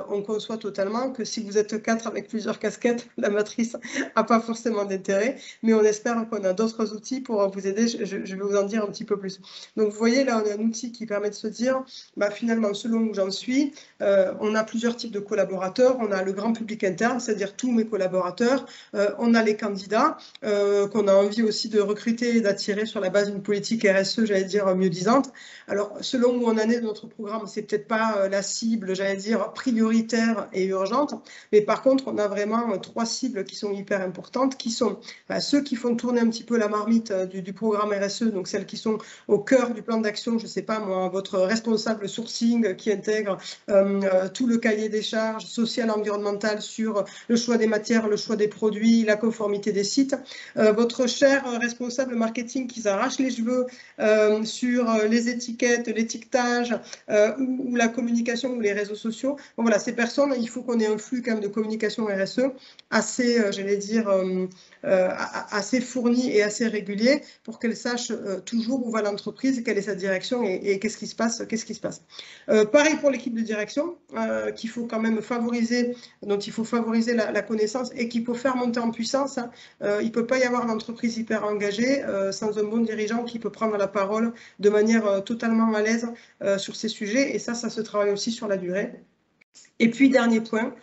On conçoit totalement que si vous êtes 4 avec plusieurs casquettes, la matrice n'a pas forcément d'intérêt, mais on espère qu'on a d'autres outils pour vous aider. Je vais vous en dire un petit peu plus. Donc, vous voyez, là, on a un outil qui permet de se dire, bah, finalement, selon où j'en suis, on a plusieurs types de collaborateurs. On a le grand public interne, c'est-à-dire tous mes collaborateurs. On a les candidats qu'on a envie aussi de recruter et d'attirer sur la base d'une politique RSE, j'allais dire, mieux-disante. Alors, selon où on en est de notre programme, c'est peut-être pas la cible, j'allais dire, prioritaire et urgente, mais par contre, on a vraiment 3 cibles qui sont hyper importantes, qui sont ceux qui font tourner un petit peu la marmite du programme RSE, donc celles qui sont au cœur du plan d'action, je ne sais pas moi, votre responsable sourcing qui intègre tout le cahier des charges social, environnemental sur le choix des matières, le choix des produits, la conformité des sites, votre cher responsable marketing qui s'arrache les cheveux sur les étiquettes, l'étiquetage ou la communication ou les réseaux sociaux. Bon, voilà, ces personnes, il faut qu'on ait un flux quand même de communication RSE assez, j'allais dire, assez fourni et assez régulier pour qu'elle sache toujours où va l'entreprise, quelle est sa direction et qu'est-ce qui se passe. Pareil pour l'équipe de direction, qu'il faut quand même favoriser, dont il faut favoriser la connaissance et qu'il faut faire monter en puissance. Hein. Il ne peut pas y avoir une entreprise hyper engagée sans un bon dirigeant qui peut prendre la parole de manière totalement à l'aise sur ces sujets. Et ça se travaille aussi sur la durée. Et puis, dernier point,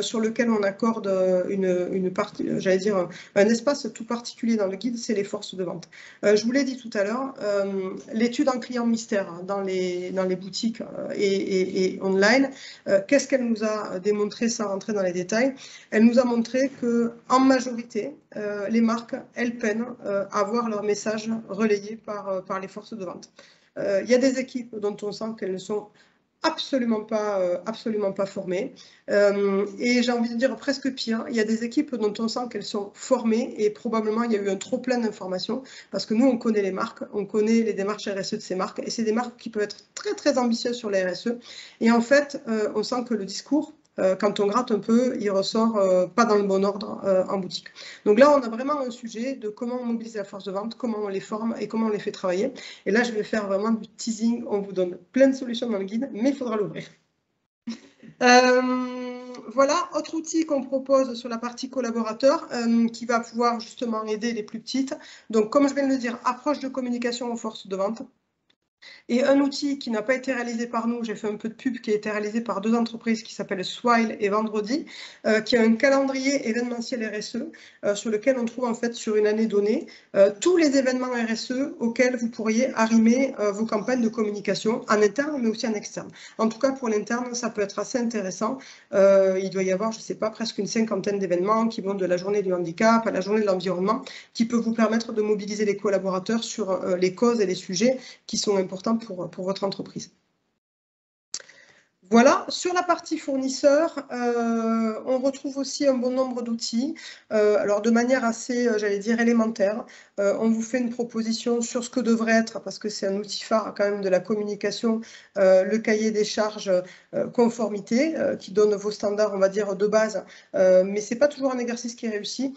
sur lequel on accorde une partie, j'allais dire, un espace tout particulier dans le guide, c'est les forces de vente. Je vous l'ai dit tout à l'heure, l'étude en client mystère dans les boutiques et online, qu'est-ce qu'elle nous a démontré sans rentrer dans les détails? Elle nous a montré qu'en majorité, les marques, elles peinent à voir leur message relayé par les forces de vente. Il y a des équipes dont on sent qu'elles ne sont absolument pas formées. Et j'ai envie de dire presque pire, il y a des équipes dont on sent qu'elles sont formées et probablement il y a eu un trop plein d'informations parce que nous, on connaît les marques, on connaît les démarches RSE de ces marques et c'est des marques qui peuvent être très, très ambitieuses sur la RSE. Et en fait, on sent que le discours, quand on gratte un peu, il ressort pas dans le bon ordre en boutique. Donc là, on a vraiment un sujet de comment on mobilise la force de vente, comment on les forme et comment on les fait travailler. Et là, je vais faire vraiment du teasing. On vous donne plein de solutions dans le guide, mais il faudra l'ouvrir. Voilà, autre outil qu'on propose sur la partie collaborateur qui va pouvoir justement aider les plus petites. Donc, comme je viens de le dire, approche de communication aux forces de vente. Et un outil qui n'a pas été réalisé par nous, j'ai fait un peu de pub, qui a été réalisé par 2 entreprises qui s'appellent Swile et Vendredi, qui a un calendrier événementiel RSE sur lequel on trouve en fait sur une année donnée tous les événements RSE auxquels vous pourriez arrimer vos campagnes de communication en interne mais aussi en externe. En tout cas pour l'interne, ça peut être assez intéressant. Il doit y avoir, je ne sais pas, presque une 50aine d'événements qui vont de la journée du handicap à la journée de l'environnement, qui peut vous permettre de mobiliser les collaborateurs sur les causes et les sujets qui sont importants pour votre entreprise. Voilà, sur la partie fournisseur, on retrouve aussi un bon nombre d'outils. Alors de manière assez, j'allais dire, élémentaire, on vous fait une proposition sur ce que devrait être, parce que c'est un outil phare quand même de la communication, le cahier des charges conformité, qui donne vos standards, on va dire, de base, mais ce n'est pas toujours un exercice qui est réussi.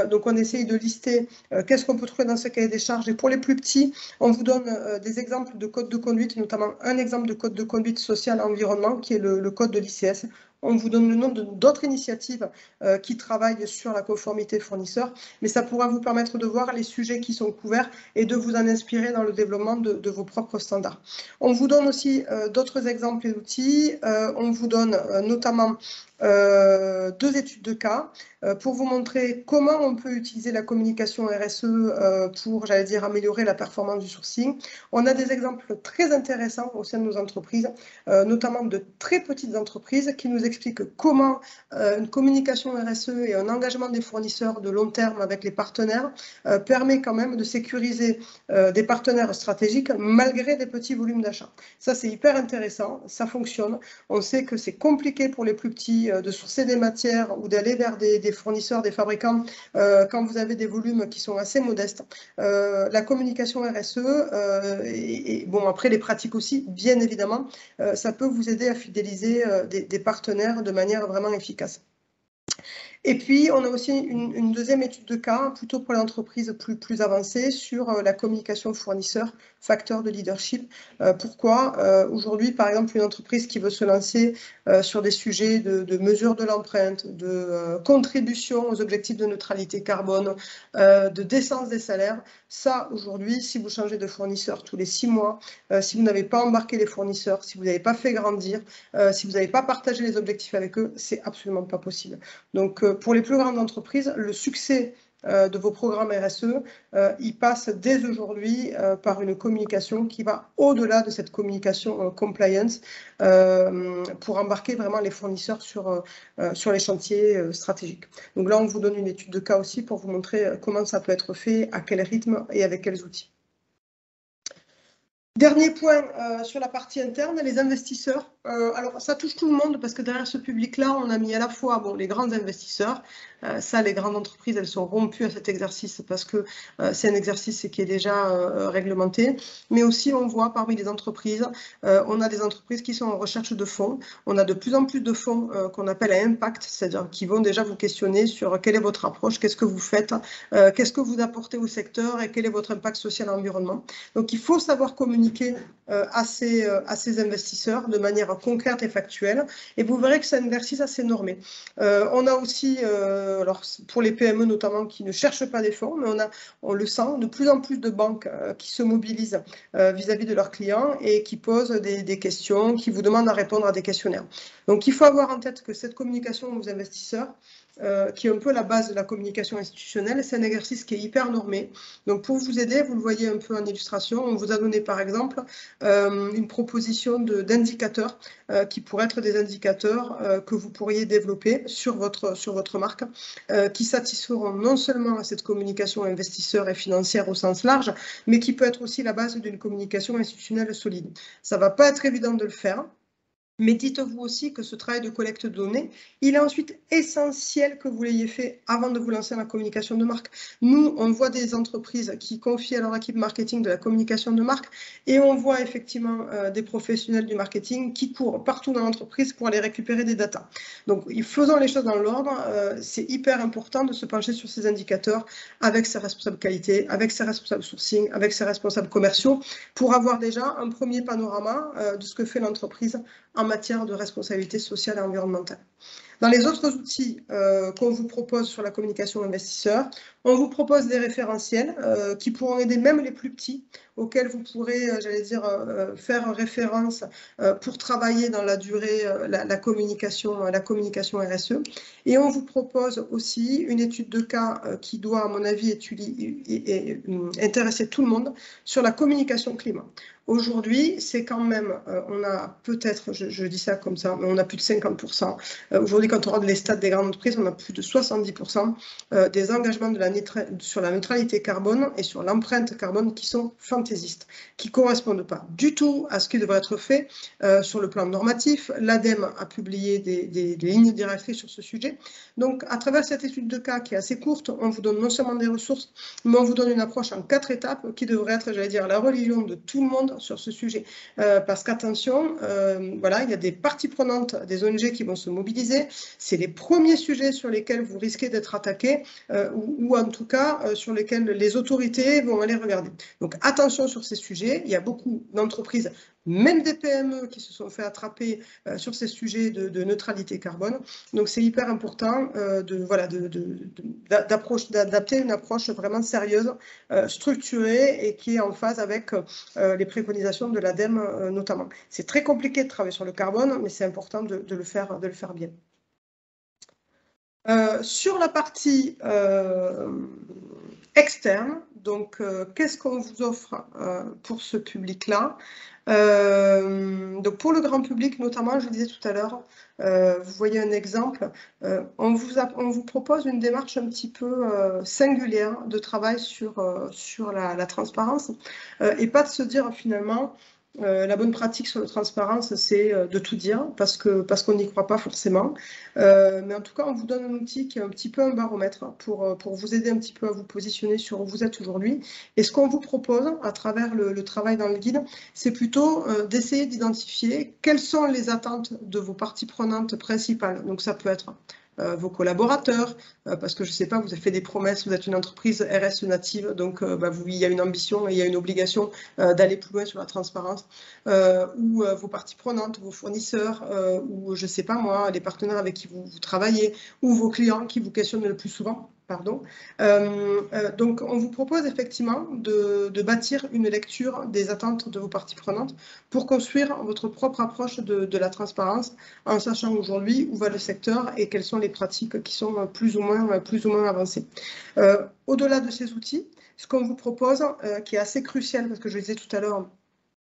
Donc on essaye de lister qu'est-ce qu'on peut trouver dans ce cahier des charges. Et pour les plus petits, on vous donne des exemples de codes de conduite, notamment un exemple de code de conduite sociale environnement, qui est le code de l'ICS. On vous donne le nom d'autres initiatives qui travaillent sur la conformité fournisseur, mais ça pourra vous permettre de voir les sujets qui sont couverts et de vous en inspirer dans le développement de vos propres standards. On vous donne aussi d'autres exemples et d'outils. On vous donne notamment 2 études de cas pour vous montrer comment on peut utiliser la communication RSE pour, j'allais dire, améliorer la performance du sourcing. On a des exemples très intéressants au sein de nos entreprises, notamment de très petites entreprises qui nous expliquent comment une communication RSE et un engagement des fournisseurs de long terme avec les partenaires permet quand même de sécuriser des partenaires stratégiques malgré des petits volumes d'achat. Ça, c'est hyper intéressant, ça fonctionne. On sait que c'est compliqué pour les plus petits de sourcer des matières ou d'aller vers des fournisseurs, des fabricants, quand vous avez des volumes qui sont assez modestes. La communication RSE, et bon, après les pratiques aussi, bien évidemment, ça peut vous aider à fidéliser des partenaires de manière vraiment efficace. Et puis, on a aussi une deuxième étude de cas, plutôt pour les entreprises plus avancées, sur la communication fournisseur, facteur de leadership. Pourquoi aujourd'hui, par exemple, une entreprise qui veut se lancer sur des sujets de mesure de l'empreinte, de contribution aux objectifs de neutralité carbone, de décence des salaires, ça, aujourd'hui, si vous changez de fournisseur tous les 6 mois, si vous n'avez pas embarqué les fournisseurs, si vous n'avez pas fait grandir, si vous n'avez pas partagé les objectifs avec eux, c'est absolument pas possible. Donc, pour les plus grandes entreprises, le succès de vos programmes RSE, il passe dès aujourd'hui par une communication qui va au-delà de cette communication compliance pour embarquer vraiment les fournisseurs sur les chantiers stratégiques. Donc là, on vous donne une étude de cas aussi pour vous montrer comment ça peut être fait, à quel rythme et avec quels outils. Dernier point sur la partie interne, les investisseurs. Alors, ça touche tout le monde parce que derrière ce public-là, on a mis à la fois les grands investisseurs. Ça, les grandes entreprises, elles sont rompues à cet exercice parce que c'est un exercice qui est déjà réglementé. Mais aussi, on voit parmi les entreprises, on a des entreprises qui sont en recherche de fonds. On a de plus en plus de fonds qu'on appelle à impact, c'est-à-dire qui vont déjà vous questionner sur quelle est votre approche, qu'est-ce que vous faites, qu'est-ce que vous apportez au secteur et quel est votre impact social et environnement. Donc, il faut savoir communiquer à ces investisseurs de manière concrète et factuelle. Et vous verrez que c'est un exercice assez normé. On a aussi, alors pour les PME notamment, qui ne cherchent pas des fonds, mais on le sent, de plus en plus de banques qui se mobilisent vis-à-vis de leurs clients et qui posent des questions, qui vous demandent à répondre à des questionnaires. Donc, il faut avoir en tête que cette communication aux investisseurs, qui est un peu la base de la communication institutionnelle, c'est un exercice qui est hyper normé. Donc, pour vous aider, vous le voyez un peu en illustration, on vous a donné par exemple une proposition d'indicateurs qui pourraient être des indicateurs que vous pourriez développer sur votre marque, qui satisferont non seulement à cette communication investisseur et financière au sens large, mais qui peut être aussi la base d'une communication institutionnelle solide. Ça ne va pas être évident de le faire. Mais dites-vous aussi que ce travail de collecte de données, il est ensuite essentiel que vous l'ayez fait avant de vous lancer dans la communication de marque. Nous, on voit des entreprises qui confient à leur équipe marketing de la communication de marque et on voit effectivement des professionnels du marketing qui courent partout dans l'entreprise pour aller récupérer des datas. Donc, faisons les choses dans l'ordre. C'est hyper important de se pencher sur ces indicateurs avec ses responsables qualité, avec ses responsables sourcing, avec ses responsables commerciaux pour avoir déjà un premier panorama de ce que fait l'entreprise en matière de responsabilité sociale et environnementale. Dans les autres outils qu'on vous propose sur la communication investisseur, on vous propose des référentiels qui pourront aider même les plus petits, auxquels vous pourrez, j'allais dire, faire référence pour travailler dans la durée la communication RSE. Et on vous propose aussi une étude de cas qui doit, à mon avis, intéresser tout le monde sur la communication climat. Aujourd'hui, c'est quand même, on a peut-être, je dis ça comme ça, mais on a plus de 50%. Aujourd'hui, quand on regarde les stats des grandes entreprises, on a plus de 70% des engagements sur la neutralité carbone et sur l'empreinte carbone qui sont fantaisistes, qui ne correspondent pas du tout à ce qui devrait être fait sur le plan normatif. L'ADEME a publié des lignes directrices sur ce sujet. Donc, à travers cette étude de cas qui est assez courte, on vous donne non seulement des ressources, mais on vous donne une approche en 4 étapes qui devrait être, j'allais dire, la religion de tout le monde sur ce sujet. Parce qu'attention, voilà, il y a des parties prenantes, des ONG qui vont se mobiliser. C'est les premiers sujets sur lesquels vous risquez d'être attaqué ou en tout cas sur lesquels les autorités vont aller regarder. Donc attention sur ces sujets. Il y a beaucoup d'entreprises, même des PME, qui se sont fait attraper sur ces sujets de neutralité carbone. Donc c'est hyper important d'adapter une approche vraiment sérieuse, structurée et qui est en phase avec les préconisations de l'ADEME notamment. C'est très compliqué de travailler sur le carbone, mais c'est important de le faire bien. Sur la partie externe, donc qu'est-ce qu'on vous offre pour ce public-là? Donc pour le grand public notamment, je le disais tout à l'heure, vous voyez un exemple, on vous propose une démarche un petit peu singulière de travail sur la transparence et pas de se dire finalement la bonne pratique sur la transparence, c'est de tout dire parce qu'on n'y croit pas forcément. Mais en tout cas, on vous donne un outil qui est un petit peu un baromètre pour vous aider un petit peu à vous positionner sur où vous êtes aujourd'hui. Et ce qu'on vous propose à travers le travail dans le guide, c'est plutôt d'essayer d'identifier quelles sont les attentes de vos parties prenantes principales. Donc ça peut être vos collaborateurs, parce que je ne sais pas, vous avez fait des promesses, vous êtes une entreprise RSE native, donc il y a une ambition et il y a une obligation d'aller plus loin sur la transparence, ou vos parties prenantes, vos fournisseurs, ou je ne sais pas moi, les partenaires avec qui vous travaillez, ou vos clients qui vous questionnent le plus souvent. Pardon. Donc, on vous propose effectivement de bâtir une lecture des attentes de vos parties prenantes pour construire votre propre approche de la transparence en sachant aujourd'hui où va le secteur et quelles sont les pratiques qui sont plus ou moins avancées. Au-delà de ces outils, ce qu'on vous propose, qui est assez crucial, parce que je le disais tout à l'heure,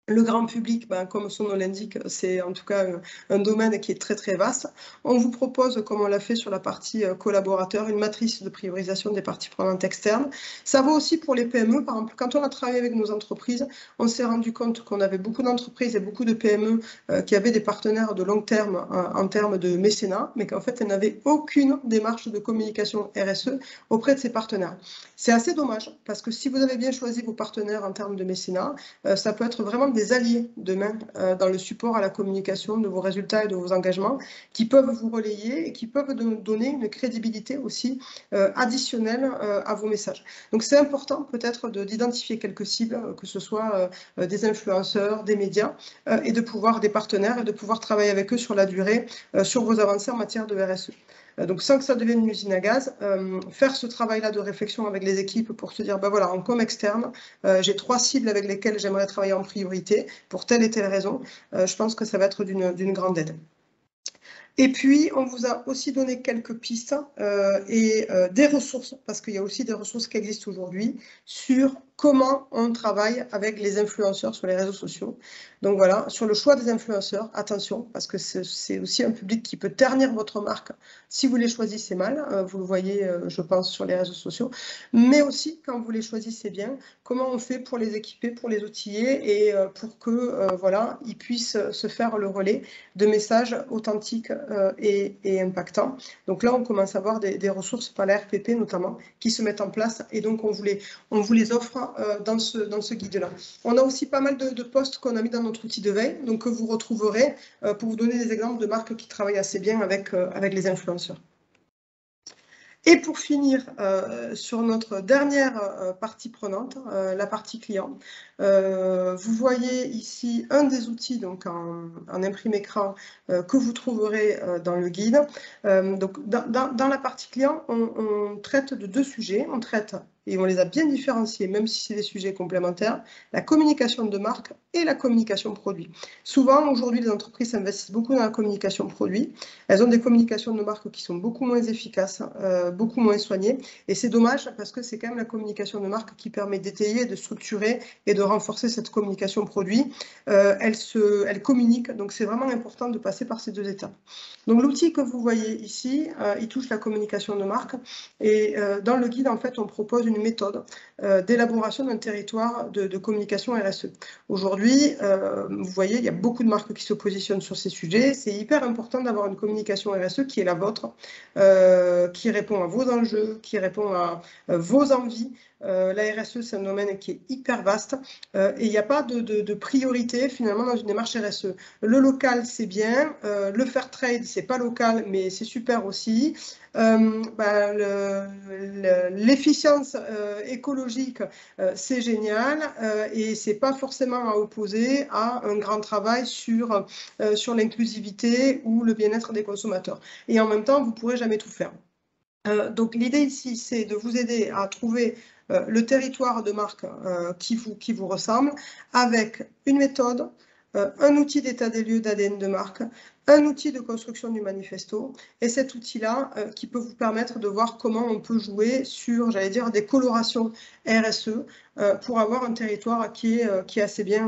le grand public, comme son nom l'indique, c'est en tout cas un domaine qui est très très vaste. On vous propose, comme on l'a fait sur la partie collaborateur, une matrice de priorisation des parties prenantes externes. Ça vaut aussi pour les PME. Par exemple, quand on a travaillé avec nos entreprises, on s'est rendu compte qu'on avait beaucoup d'entreprises et beaucoup de PME qui avaient des partenaires de long terme en termes de mécénat, mais qu'en fait, elles n'avaient aucune démarche de communication RSE auprès de ces partenaires. C'est assez dommage, parce que si vous avez bien choisi vos partenaires en termes de mécénat, ça peut être vraiment des alliés demain dans le support à la communication de vos résultats et de vos engagements qui peuvent vous relayer et qui peuvent donner une crédibilité aussi additionnelle à vos messages. Donc c'est important peut-être d'identifier quelques cibles, que ce soit des influenceurs, des médias et des partenaires et de pouvoir travailler avec eux sur la durée, sur vos avancées en matière de RSE. Donc, sans que ça devienne une usine à gaz, faire ce travail-là de réflexion avec les équipes pour se dire, voilà, en com externe, j'ai 3 cibles avec lesquelles j'aimerais travailler en priorité pour telle et telle raison. Je pense que ça va être d'une grande aide. Et puis, on vous a aussi donné quelques pistes et des ressources, parce qu'il y a aussi des ressources qui existent aujourd'hui sur comment on travaille avec les influenceurs sur les réseaux sociaux. Donc voilà, sur le choix des influenceurs, attention, parce que c'est aussi un public qui peut ternir votre marque si vous les choisissez mal. Vous le voyez, je pense, sur les réseaux sociaux. Mais aussi, quand vous les choisissez bien, comment on fait pour les équiper, pour les outiller et pour que, voilà, ils puissent se faire le relais de messages authentiques et impactants. Donc là, on commence à avoir des ressources par la RPP notamment qui se mettent en place et donc on vous les offre dans ce guide-là. On a aussi pas mal de posts qu'on a mis dans notre outil de veille, donc que vous retrouverez pour vous donner des exemples de marques qui travaillent assez bien avec les influenceurs. Et pour finir, sur notre dernière partie prenante, la partie client, vous voyez ici un des outils donc en imprime écran que vous trouverez dans le guide. Donc, dans la partie client, on traite de 2 sujets. On traite, et on les a bien différenciés, même si c'est des sujets complémentaires, la communication de marque et la communication produit. Souvent, aujourd'hui, les entreprises s'investissent beaucoup dans la communication produit. Elles ont des communications de marque qui sont beaucoup moins efficaces, beaucoup moins soignées. Et c'est dommage parce que c'est quand même la communication de marque qui permet d'étayer, de structurer et de renforcer cette communication produit. Elle communique, donc c'est vraiment important de passer par ces 2 étapes. Donc l'outil que vous voyez ici, il touche la communication de marque. Et dans le guide, en fait, on propose une méthode d'élaboration d'un territoire de communication RSE. Aujourd'hui, vous voyez, il y a beaucoup de marques qui se positionnent sur ces sujets. C'est hyper important d'avoir une communication RSE qui est la vôtre, qui répond à vos enjeux, qui répond à vos envies. La RSE, c'est un domaine qui est hyper vaste et il n'y a pas de priorité finalement dans une démarche RSE. Le local, c'est bien. Le fair trade, c'est pas local, mais c'est super aussi. L'efficience écologique, c'est génial et c'est pas forcément à opposer à un grand travail sur l'inclusivité ou le bien-être des consommateurs. Et en même temps, vous ne pourrez jamais tout faire. Donc l'idée ici, c'est de vous aider à trouver le territoire de marque qui vous ressemble avec une méthode, un outil d'état des lieux d'ADN de marque, un outil de construction du manifesto et cet outil-là qui peut vous permettre de voir comment on peut jouer sur, j'allais dire, des colorations RSE pour avoir un territoire qui est assez bien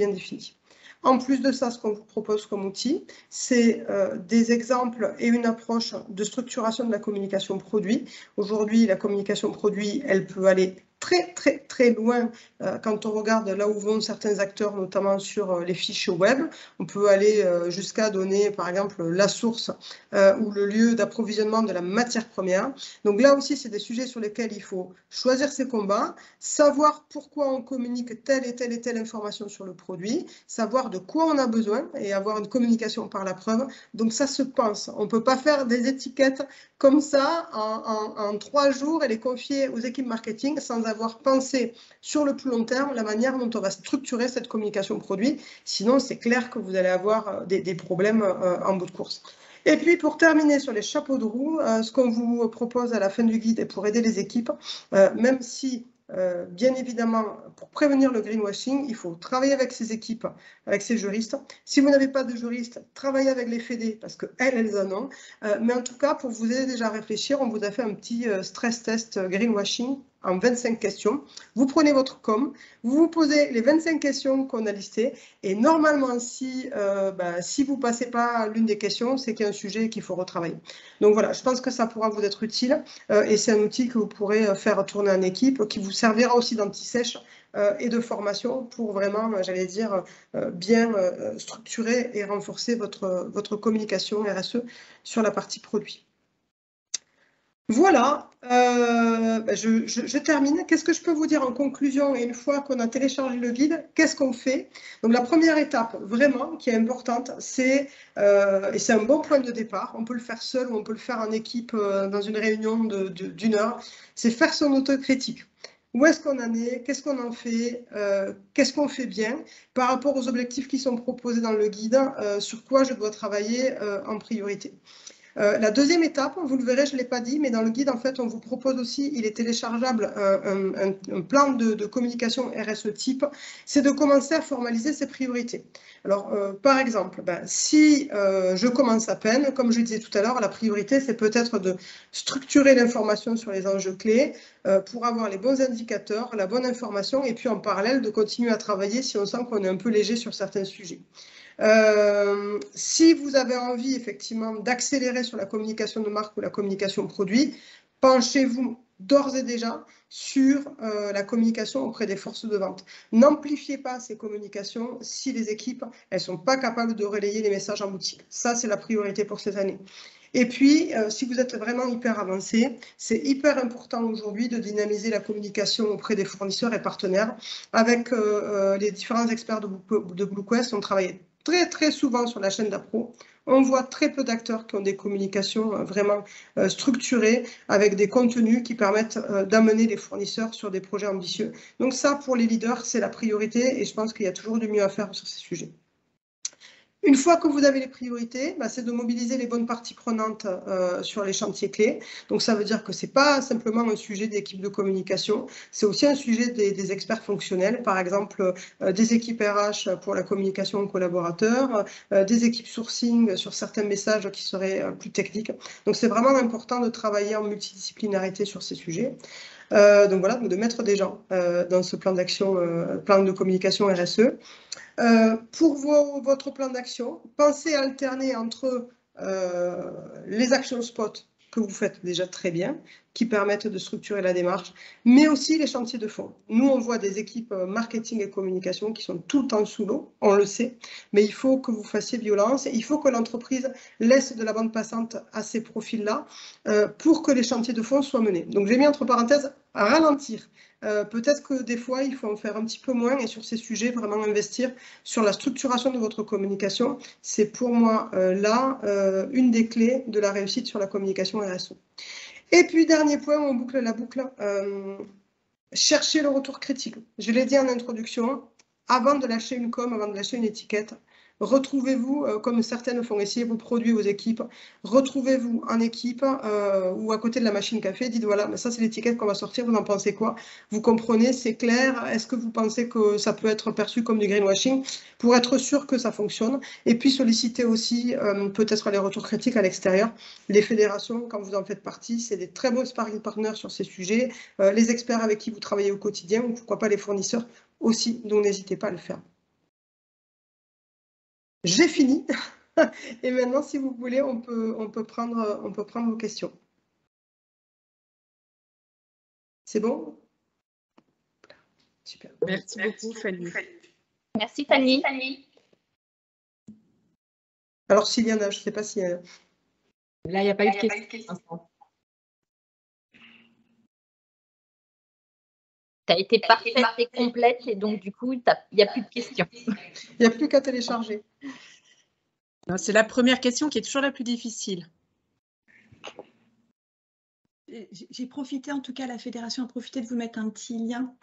défini. En plus de ça, ce qu'on vous propose comme outil, c'est des exemples et une approche de structuration de la communication produit. Aujourd'hui, la communication produit, elle peut aller très loin quand on regarde là où vont certains acteurs, notamment sur les fiches web. On peut aller jusqu'à donner, par exemple, la source ou le lieu d'approvisionnement de la matière première. Donc là aussi, c'est des sujets sur lesquels il faut choisir ses combats, savoir pourquoi on communique telle et telle information sur le produit, savoir de quoi on a besoin et avoir une communication par la preuve. Donc ça se pense. On ne peut pas faire des étiquettes comme ça en 3 jours et les confier aux équipes marketing sans avoir pensé sur le plus long terme la manière dont on va structurer cette communication produit. Sinon, c'est clair que vous allez avoir des problèmes en bout de course. Et puis, pour terminer sur les chapeaux de roue, ce qu'on vous propose à la fin du guide et pour aider les équipes, même si bien évidemment, pour prévenir le greenwashing, il faut travailler avec ces équipes, avec ces juristes. Si vous n'avez pas de juristes, travaillez avec les fédés parce qu'elles en ont. Mais en tout cas, pour vous aider déjà à réfléchir, on vous a fait un petit stress test greenwashing en 25 questions. Vous prenez votre com, vous vous posez les 25 questions qu'on a listées et normalement, si vous ne passez pas l'une des questions, c'est qu'il y a un sujet qu'il faut retravailler. Donc voilà, je pense que ça pourra vous être utile et c'est un outil que vous pourrez faire tourner en équipe, qui vous servira aussi d'anti-sèche et de formation pour vraiment, j'allais dire, bien structurer et renforcer votre communication RSE sur la partie produit. Voilà, je termine. Qu'est-ce que je peux vous dire en conclusion? Et une fois qu'on a téléchargé le guide, qu'est-ce qu'on fait? Donc la première étape, vraiment, qui est importante, c'est, et c'est un bon point de départ, on peut le faire seul ou on peut le faire en équipe dans une réunion d'1 heure, c'est faire son autocritique. Où est-ce qu'on en est? Qu'est-ce qu'on en fait? Qu'est-ce qu'on fait bien? Par rapport aux objectifs qui sont proposés dans le guide, sur quoi je dois travailler en priorité? La deuxième étape, vous le verrez, je ne l'ai pas dit, mais dans le guide, en fait, on vous propose aussi, il est téléchargeable, un plan de communication RSE type, c'est de commencer à formaliser ses priorités. Alors, par exemple, si je commence à peine, comme je disais tout à l'heure, la priorité, c'est peut-être de structurer l'information sur les enjeux clés pour avoir les bons indicateurs, la bonne information, et puis en parallèle, de continuer à travailler si on sent qu'on est un peu léger sur certains sujets. Si vous avez envie effectivement d'accélérer sur la communication de marque ou la communication produit, penchez-vous d'ores et déjà sur la communication auprès des forces de vente. N'amplifiez pas ces communications si les équipes elles sont pas capables de relayer les messages en boutique. Ça, c'est la priorité pour cette année. Et puis, si vous êtes vraiment hyper avancé, c'est hyper important aujourd'hui de dynamiser la communication auprès des fournisseurs et partenaires. Avec les différents experts de BlueQuest, on travaille très souvent sur la chaîne d'appro. On voit très peu d'acteurs qui ont des communications vraiment structurées avec des contenus qui permettent d'amener les fournisseurs sur des projets ambitieux. Donc ça, pour les leaders, c'est la priorité et je pense qu'il y a toujours du mieux à faire sur ces sujets. Une fois que vous avez les priorités, c'est de mobiliser les bonnes parties prenantes sur les chantiers clés. Donc ça veut dire que ce n'est pas simplement un sujet d'équipe de communication, c'est aussi un sujet des experts fonctionnels, par exemple des équipes RH pour la communication aux collaborateurs, des équipes sourcing sur certains messages qui seraient plus techniques. Donc c'est vraiment important de travailler en multidisciplinarité sur ces sujets. Donc voilà, de mettre des gens dans ce plan d'action, plan de communication RSE. Pour votre plan d'action, pensez à alterner entre les actions spot que vous faites déjà très bien, qui permettent de structurer la démarche, mais aussi les chantiers de fond. Nous, on voit des équipes marketing et communication qui sont tout le temps sous l'eau, on le sait, mais il faut que vous fassiez violence, il faut que l'entreprise laisse de la bande passante à ces profils-là pour que les chantiers de fond soient menés. Donc, j'ai mis entre parenthèses à ralentir. Peut-être que des fois, il faut en faire un petit peu moins et sur ces sujets, vraiment investir sur la structuration de votre communication. C'est pour moi, là, une des clés de la réussite sur la communication RSE. Et puis, dernier point, on boucle la boucle. Cherchez le retour critique. Je l'ai dit en introduction, avant de lâcher une com, avant de lâcher une étiquette, retrouvez-vous, comme certaines font essayer vos produits aux équipes, retrouvez-vous en équipe ou à côté de la machine café, dites voilà, mais ça c'est l'étiquette qu'on va sortir, vous en pensez quoi? Vous comprenez, c'est clair, est-ce que vous pensez que ça peut être perçu comme du greenwashing? Pour être sûr que ça fonctionne. Et puis solliciter aussi peut-être les retours critiques à l'extérieur. Les fédérations, quand vous en faites partie, c'est des très bons sparring partners sur ces sujets. Les experts avec qui vous travaillez au quotidien, ou pourquoi pas les fournisseurs aussi, donc n'hésitez pas à le faire. J'ai fini. Et maintenant, si vous voulez, on peut prendre vos questions. C'est bon? Super. Merci beaucoup, Fanny. Merci, Fanny. Alors, Sylviana, je ne sais pas si... Là, il n'y a pas eu de question. Tu as été parfaite et complète et donc, du coup, il n'y a plus de questions. Il n'y a plus qu'à télécharger. C'est la première question qui est toujours la plus difficile. J'ai profité, en tout cas, la fédération a profité de vous mettre un petit lien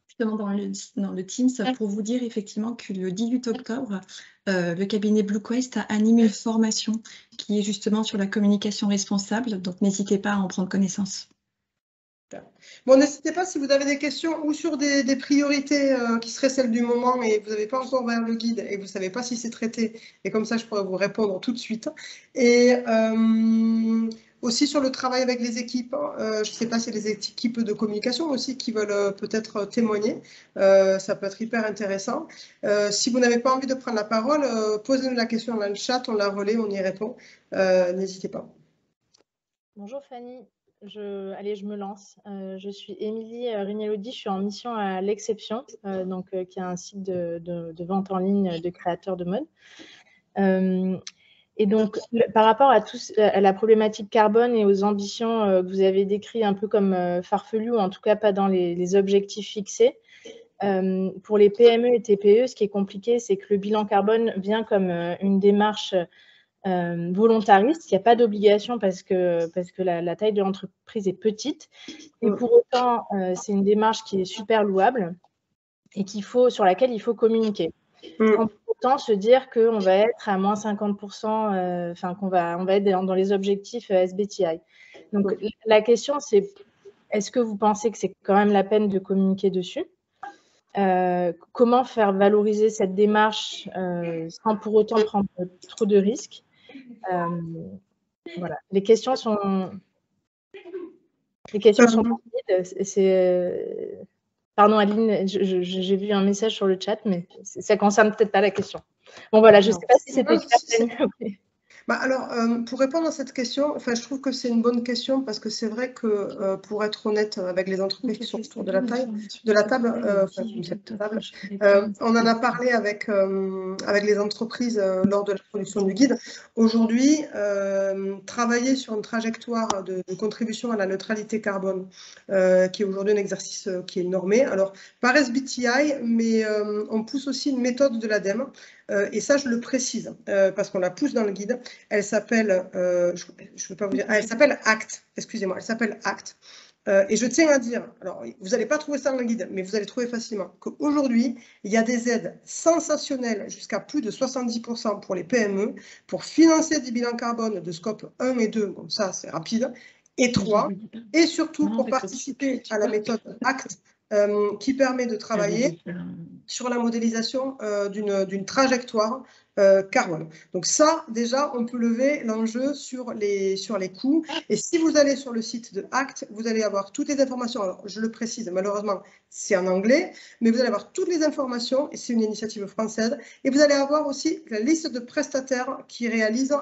justement dans le Teams pour vous dire effectivement que le 18 octobre, le cabinet BlueQuest a animé une formation qui est justement sur la communication responsable. Donc, n'hésitez pas à en prendre connaissance. Bon, n'hésitez pas si vous avez des questions ou sur des priorités qui seraient celles du moment et vous n'avez pas encore ouvert le guide et vous ne savez pas si c'est traité. Et comme ça, je pourrais vous répondre tout de suite. Et aussi sur le travail avec les équipes. Je ne sais pas si les équipes de communication aussi qui veulent peut-être témoigner. Ça peut être hyper intéressant. Si vous n'avez pas envie de prendre la parole, posez-nous la question dans le chat, on la relaie, on y répond. N'hésitez pas. Bonjour Fanny. Allez, je me lance. Je suis Émilie Rignelodi, je suis en mission à l'Exception, qui est un site de vente en ligne de créateurs de mode. Et donc, par rapport à la problématique carbone et aux ambitions que vous avez décrites un peu comme farfelues, ou en tout cas pas dans les objectifs fixés, pour les PME et TPE, ce qui est compliqué, c'est que le bilan carbone vient comme une démarche volontariste, il n'y a pas d'obligation parce que la taille de l'entreprise est petite. Et pour autant, c'est une démarche qui est super louable et sur laquelle il faut communiquer. Sans pour autant se dire qu'on va être à moins 50%, qu'on va être dans les objectifs SBTI. Donc, la question, c'est est-ce que vous pensez que c'est quand même la peine de communiquer dessus? Comment faire valoriser cette démarche sans pour autant prendre trop de risques? Voilà. Les questions sont rapides. Pardon Aline, j'ai vu un message sur le chat, mais ça ne concerne peut-être pas la question. Bon voilà, je ne sais pas si c'était clair. Alors, pour répondre à cette question, je trouve que c'est une bonne question parce que c'est vrai que, pour être honnête avec les entreprises qui sont autour de la table, on en a parlé avec les entreprises lors de la production du guide. Aujourd'hui, travailler sur une trajectoire de contribution à la neutralité carbone, qui est aujourd'hui un exercice qui est normé. Alors, par SBTI, mais on pousse aussi une méthode de l'ADEME et ça je le précise parce qu'on la pousse dans le guide. Elle s'appelle, je veux pas vous dire, elle s'appelle ACT, excusez-moi, elle s'appelle ACT. Et je tiens à dire, alors vous n'allez pas trouver ça dans le guide, mais vous allez trouver facilement qu'aujourd'hui, il y a des aides sensationnelles jusqu'à plus de 70% pour les PME pour financer des bilans carbone de scope 1 et 2, donc ça c'est rapide, et 3, et surtout pour participer à la méthode ACT qui permet de travailler sur la modélisation d'une trajectoire carbone. Donc ça, déjà, on peut lever l'enjeu sur les coûts. Et si vous allez sur le site de ACT, vous allez avoir toutes les informations. Alors, je le précise, malheureusement, c'est en anglais, mais vous allez avoir toutes les informations, et c'est une initiative française. Et vous allez avoir aussi la liste de prestataires qui réalisent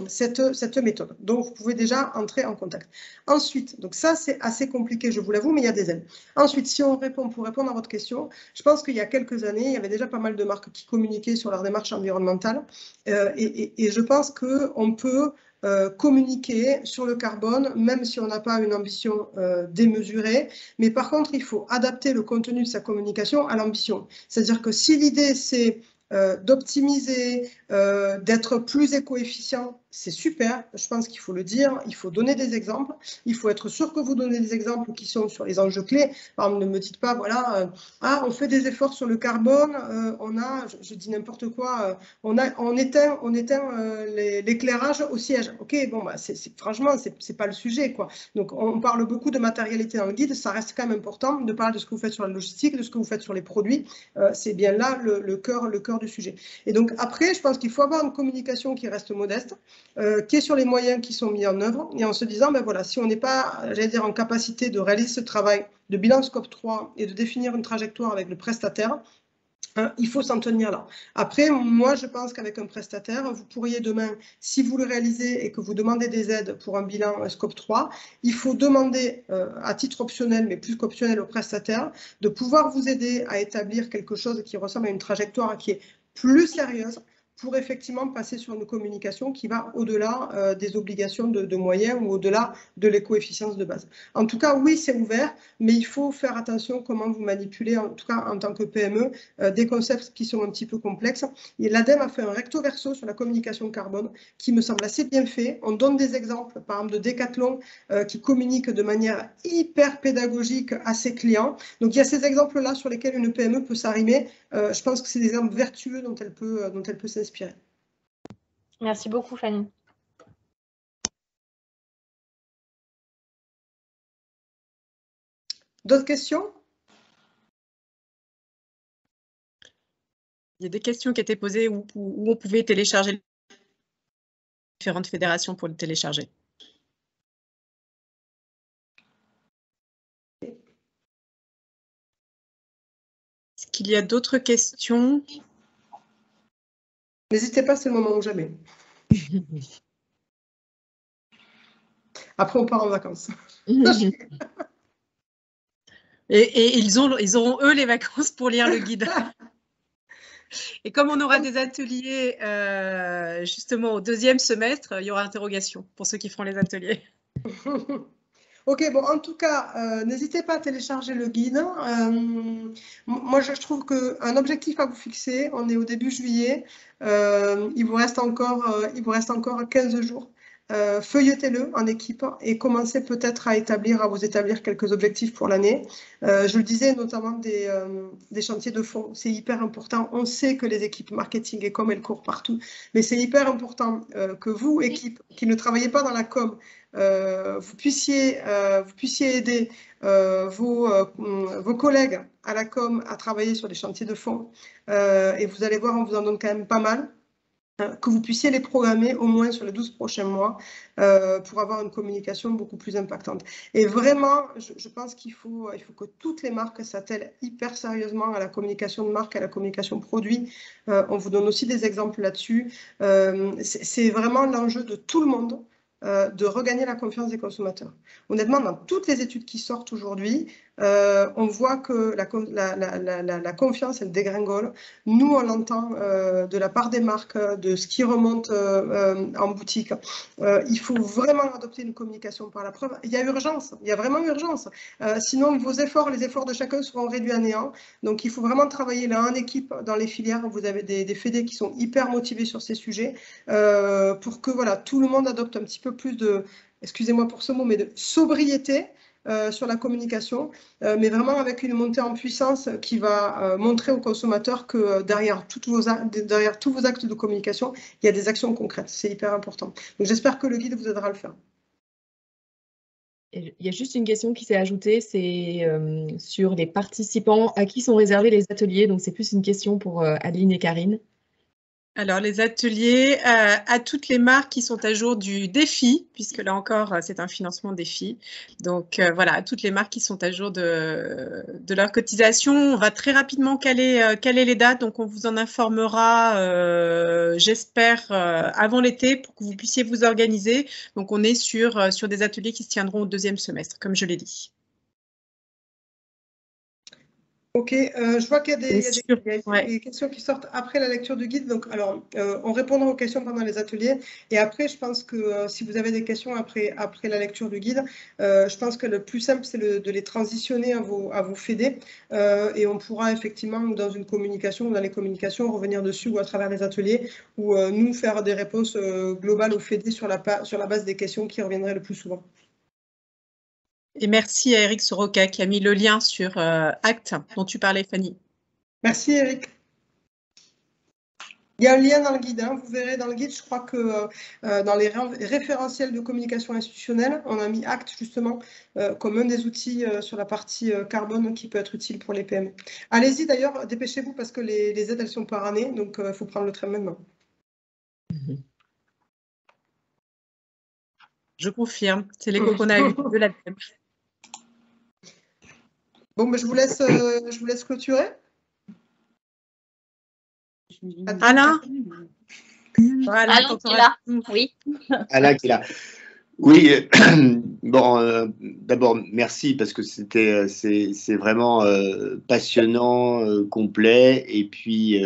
cette méthode. Donc, vous pouvez déjà entrer en contact. Ensuite, donc ça, c'est assez compliqué, je vous l'avoue, mais il y a des aides. Ensuite, si on répond, pour répondre à votre question, je pense qu'il y a quelques années, il y avait déjà pas mal de marques qui communiquaient sur leur démarche environnementale. Et je pense qu'on peut communiquer sur le carbone, même si on n'a pas une ambition démesurée. Mais par contre, il faut adapter le contenu de sa communication à l'ambition. C'est-à-dire que si l'idée, c'est d'optimiser, d'être plus éco-efficient, c'est super, je pense qu'il faut le dire, il faut donner des exemples, il faut être sûr que vous donnez des exemples qui sont sur les enjeux clés. Par exemple, ne me dites pas, voilà, on fait des efforts sur le carbone, on a, je dis n'importe quoi, on éteint l'éclairage au siège. Ok, bon, bah, franchement, c'est pas le sujet, quoi. Donc, on parle beaucoup de matérialité dans le guide, ça reste quand même important de parler de ce que vous faites sur la logistique, de ce que vous faites sur les produits, c'est bien là le cœur du sujet. Et donc, après, je pense qu'il faut avoir une communication qui reste modeste, qui est sur les moyens qui sont mis en œuvre, et en se disant, ben voilà, si on n'est pas, j'allais dire, en capacité de réaliser ce travail de bilan scope 3 et de définir une trajectoire avec le prestataire, il faut s'en tenir là. Après, moi, je pense qu'avec un prestataire, vous pourriez demain, si vous le réalisez et que vous demandez des aides pour un bilan scope 3, il faut demander à titre optionnel, mais plus qu'optionnel au prestataire, de pouvoir vous aider à établir quelque chose qui ressemble à une trajectoire qui est plus sérieuse, pour effectivement passer sur une communication qui va au-delà des obligations de moyens ou au-delà de l'éco-efficience de base. En tout cas, oui, c'est ouvert, mais il faut faire attention comment vous manipulez, en tout cas en tant que PME, des concepts qui sont un petit peu complexes. Et l'ADEME a fait un recto verso sur la communication carbone qui me semble assez bien fait. On donne des exemples, par exemple, de Decathlon qui communique de manière hyper pédagogique à ses clients. Donc, il y a ces exemples-là sur lesquels une PME peut s'arrimer. Je pense que c'est des exemples vertueux dont elle peut s'inspirer. Merci beaucoup, Fanny. D'autres questions? Il y a des questions qui étaient posées où on pouvait télécharger différentes fédérations pour le télécharger. Est-ce qu'il y a d'autres questions? N'hésitez pas, c'est le moment ou jamais. Après, on part en vacances. Et ils auront, eux, les vacances pour lire le guide. Et comme on aura des ateliers, justement, au deuxième semestre, il y aura interrogation pour ceux qui feront les ateliers. Ok, bon, en tout cas, n'hésitez pas à télécharger le guide. Moi, je trouve qu'un objectif à vous fixer, on est au début juillet, il vous reste encore 15 jours. Feuilletez-le en équipe et commencez peut-être à vous établir quelques objectifs pour l'année. Je le disais, notamment des chantiers de fond, c'est hyper important. On sait que les équipes marketing et com, elles courent partout, mais c'est hyper important que vous, équipe, qui ne travaillez pas dans la com, vous puissiez aider vos collègues à la com à travailler sur des chantiers de fond. Et vous allez voir, on vous en donne quand même pas mal. Que vous puissiez les programmer au moins sur les 12 prochains mois pour avoir une communication beaucoup plus impactante. Et vraiment, je pense qu'il faut que toutes les marques s'attellent hyper sérieusement à la communication de marque, à la communication produit. On vous donne aussi des exemples là-dessus. C'est vraiment l'enjeu de tout le monde. De regagner la confiance des consommateurs. Honnêtement, dans toutes les études qui sortent aujourd'hui, on voit que la confiance, elle dégringole. Nous, on l'entend de la part des marques, de ce qui remonte en boutique. Il faut vraiment adopter une communication par la preuve. Il y a urgence, il y a vraiment urgence. Sinon, vos efforts, les efforts de chacun seront réduits à néant. Donc, il faut vraiment travailler là en équipe dans les filières. Vous avez des fédés qui sont hyper motivés sur ces sujets pour que voilà, tout le monde adopte un petit peu plus de, excusez-moi pour ce mot, mais de sobriété sur la communication, mais vraiment avec une montée en puissance qui va montrer aux consommateurs que derrière tous vos actes de communication, il y a des actions concrètes. C'est hyper important. Donc, j'espère que le guide vous aidera à le faire. Il y a juste une question qui s'est ajoutée, c'est sur les participants, à qui sont réservés les ateliers. Donc, c'est plus une question pour Adeline et Karine. Alors, les ateliers à toutes les marques qui sont à jour du défi, puisque là encore, c'est un financement défi. Donc, voilà, à toutes les marques qui sont à jour de leur cotisation. On va très rapidement caler les dates, donc on vous en informera, j'espère, avant l'été pour que vous puissiez vous organiser. Donc, on est sur des ateliers qui se tiendront au 2e semestre, comme je l'ai dit. Ok, je vois qu'il y a des questions qui sortent après la lecture du guide. Donc, alors, on répondra aux questions pendant les ateliers. Et après, je pense que si vous avez des questions après la lecture du guide, je pense que le plus simple, c'est de les transitionner à vos fédés. Et on pourra effectivement, dans une communication ou dans les communications, revenir dessus ou à travers les ateliers, ou nous faire des réponses globales aux fédés sur la base des questions qui reviendraient le plus souvent. Et merci à Eric Soroka qui a mis le lien sur Acte dont tu parlais, Fanny. Merci Eric. Il y a un lien dans le guide, hein. Vous verrez dans le guide, je crois que dans les référentiels de communication institutionnelle, on a mis Acte justement comme un des outils sur la partie carbone qui peut être utile pour les PME. Allez-y d'ailleurs, dépêchez-vous parce que les aides, elles sont par année, donc il faut prendre le train maintenant. Je confirme, c'est l'écho qu'on a eu de la thème. Bon, mais je vous laisse clôturer. Alain. Voilà, Alain qui est là. Oui. Alain qui est là. Oui. Bon, d'abord merci parce que c'est vraiment passionnant, complet et puis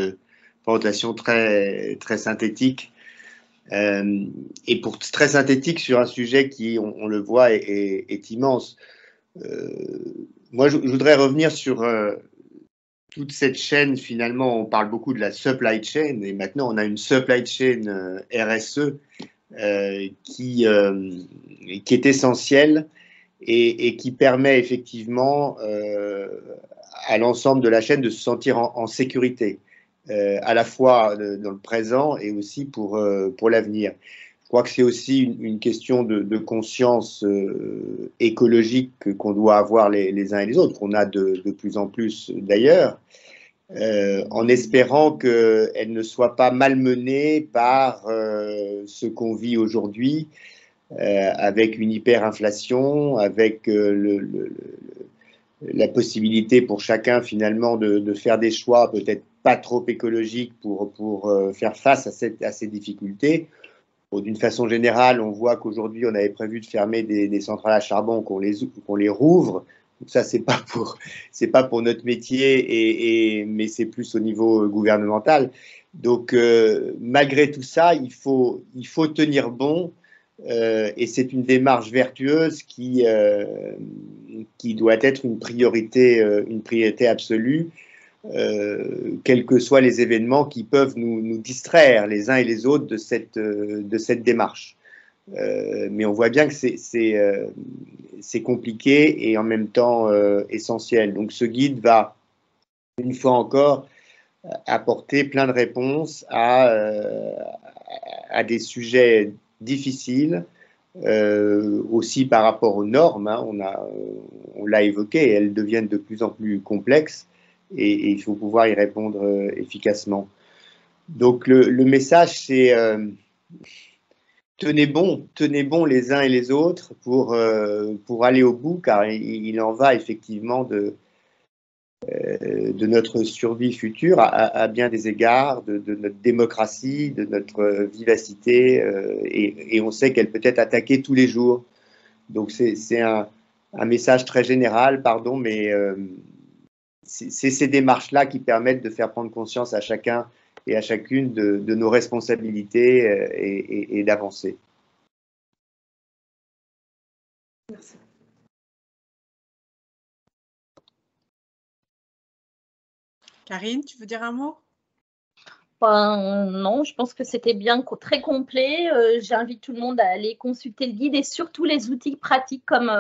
présentation très très synthétique. Et très synthétique sur un sujet qui, on le voit, est immense. Moi, je voudrais revenir sur toute cette chaîne. Finalement, on parle beaucoup de la supply chain et maintenant, on a une supply chain RSE qui est essentielle et qui permet effectivement à l'ensemble de la chaîne de se sentir en sécurité, à la fois dans le présent et aussi pour l'avenir. Je crois que c'est aussi une question de conscience écologique qu'on doit avoir les uns et les autres, qu'on a de plus en plus d'ailleurs, en espérant qu'elle ne soit pas malmenée par ce qu'on vit aujourd'hui, avec une hyperinflation, avec la possibilité pour chacun finalement de faire des choix peut-être pas trop écologiques pour faire face à ces difficultés. D'une façon générale, on voit qu'aujourd'hui, on avait prévu de fermer des centrales à charbon, qu'on les rouvre. Donc ça, c'est pas pour notre métier, mais c'est plus au niveau gouvernemental. Donc, malgré tout ça, il faut tenir bon, et c'est une démarche vertueuse qui doit être une priorité absolue. Quels que soient les événements qui peuvent nous distraire les uns et les autres de cette démarche. Mais on voit bien que c'est compliqué et en même temps essentiel. Donc ce guide va, une fois encore, apporter plein de réponses à des sujets difficiles, aussi par rapport aux normes, hein. On l'a évoqué, elles deviennent de plus en plus complexes. Et il faut pouvoir y répondre efficacement. Donc le message, c'est tenez bon les uns et les autres pour aller au bout, car il en va effectivement de notre survie future à bien des égards, de notre démocratie, de notre vivacité, et on sait qu'elle peut être attaquée tous les jours. Donc c'est un message très général, pardon, mais c'est ces démarches-là qui permettent de faire prendre conscience à chacun et à chacune de nos responsabilités et d'avancer. Merci. Karine, tu veux dire un mot? Non, je pense que c'était bien, très complet. J'invite tout le monde à aller consulter le guide et surtout les outils pratiques comme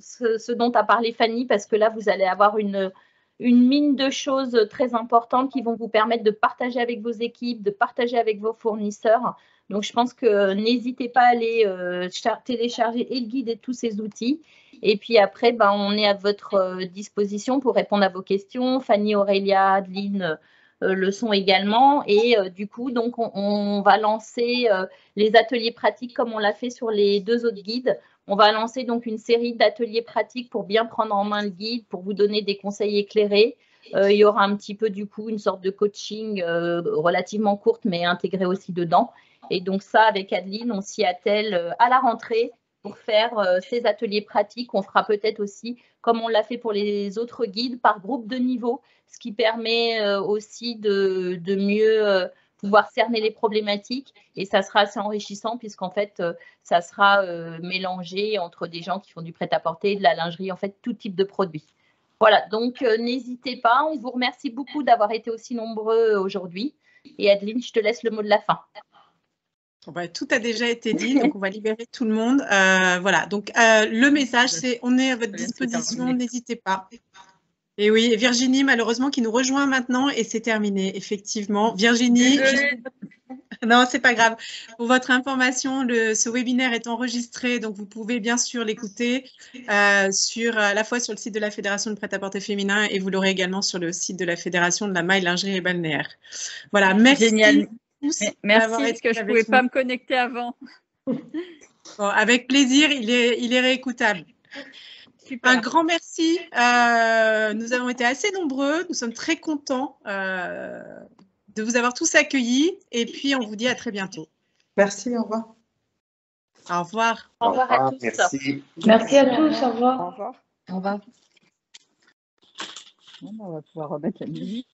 ce dont a parlé Fanny, parce que là, vous allez avoir une mine de choses très importantes qui vont vous permettre de partager avec vos équipes, de partager avec vos fournisseurs. Donc, je pense que n'hésitez pas à aller télécharger et le guide et tous ces outils. Et puis après, on est à votre disposition pour répondre à vos questions. Fanny, Aurélia, Adeline le sont également. Et du coup, donc, on va lancer les ateliers pratiques comme on l'a fait sur les 2 autres guides. On va lancer donc une série d'ateliers pratiques pour bien prendre en main le guide, pour vous donner des conseils éclairés. Il y aura un petit peu, du coup, une sorte de coaching relativement courte, mais intégrée aussi dedans. Et donc ça, avec Adeline, on s'y attelle à la rentrée pour faire ces ateliers pratiques. On fera peut-être aussi, comme on l'a fait pour les autres guides, par groupe de niveau, ce qui permet aussi de mieux pouvoir cerner les problématiques. Et ça sera assez enrichissant puisqu'en fait, ça sera mélangé entre des gens qui font du prêt-à-porter, de la lingerie, en fait, tout type de produits. Voilà, donc n'hésitez pas. On vous remercie beaucoup d'avoir été aussi nombreux aujourd'hui. Et Adeline, je te laisse le mot de la fin. Tout a déjà été dit, donc on va libérer tout le monde. Voilà, donc le message, c'est on est à votre disposition, n'hésitez pas. Et oui, Virginie, malheureusement, qui nous rejoint maintenant, et c'est terminé, effectivement. Virginie, non, c'est pas grave. Pour votre information, ce webinaire est enregistré, donc vous pouvez bien sûr l'écouter à la fois sur le site de la Fédération de prêt-à-porter féminin et vous l'aurez également sur le site de la Fédération de la maille, lingerie et balnéaire. Voilà, merci. Génial. Merci, d'avoir parce été que je ne avec pouvais pas nous. me connecter avant. Bon, avec plaisir, il est réécoutable. Super. Un grand merci. Nous avons été assez nombreux. Nous sommes très contents de vous avoir tous accueillis. Et puis, on vous dit à très bientôt. Merci, au revoir. Au revoir. Au revoir à tous. Merci. Merci à tous, au revoir. Au revoir. Au revoir. Bon, on va pouvoir remettre la musique.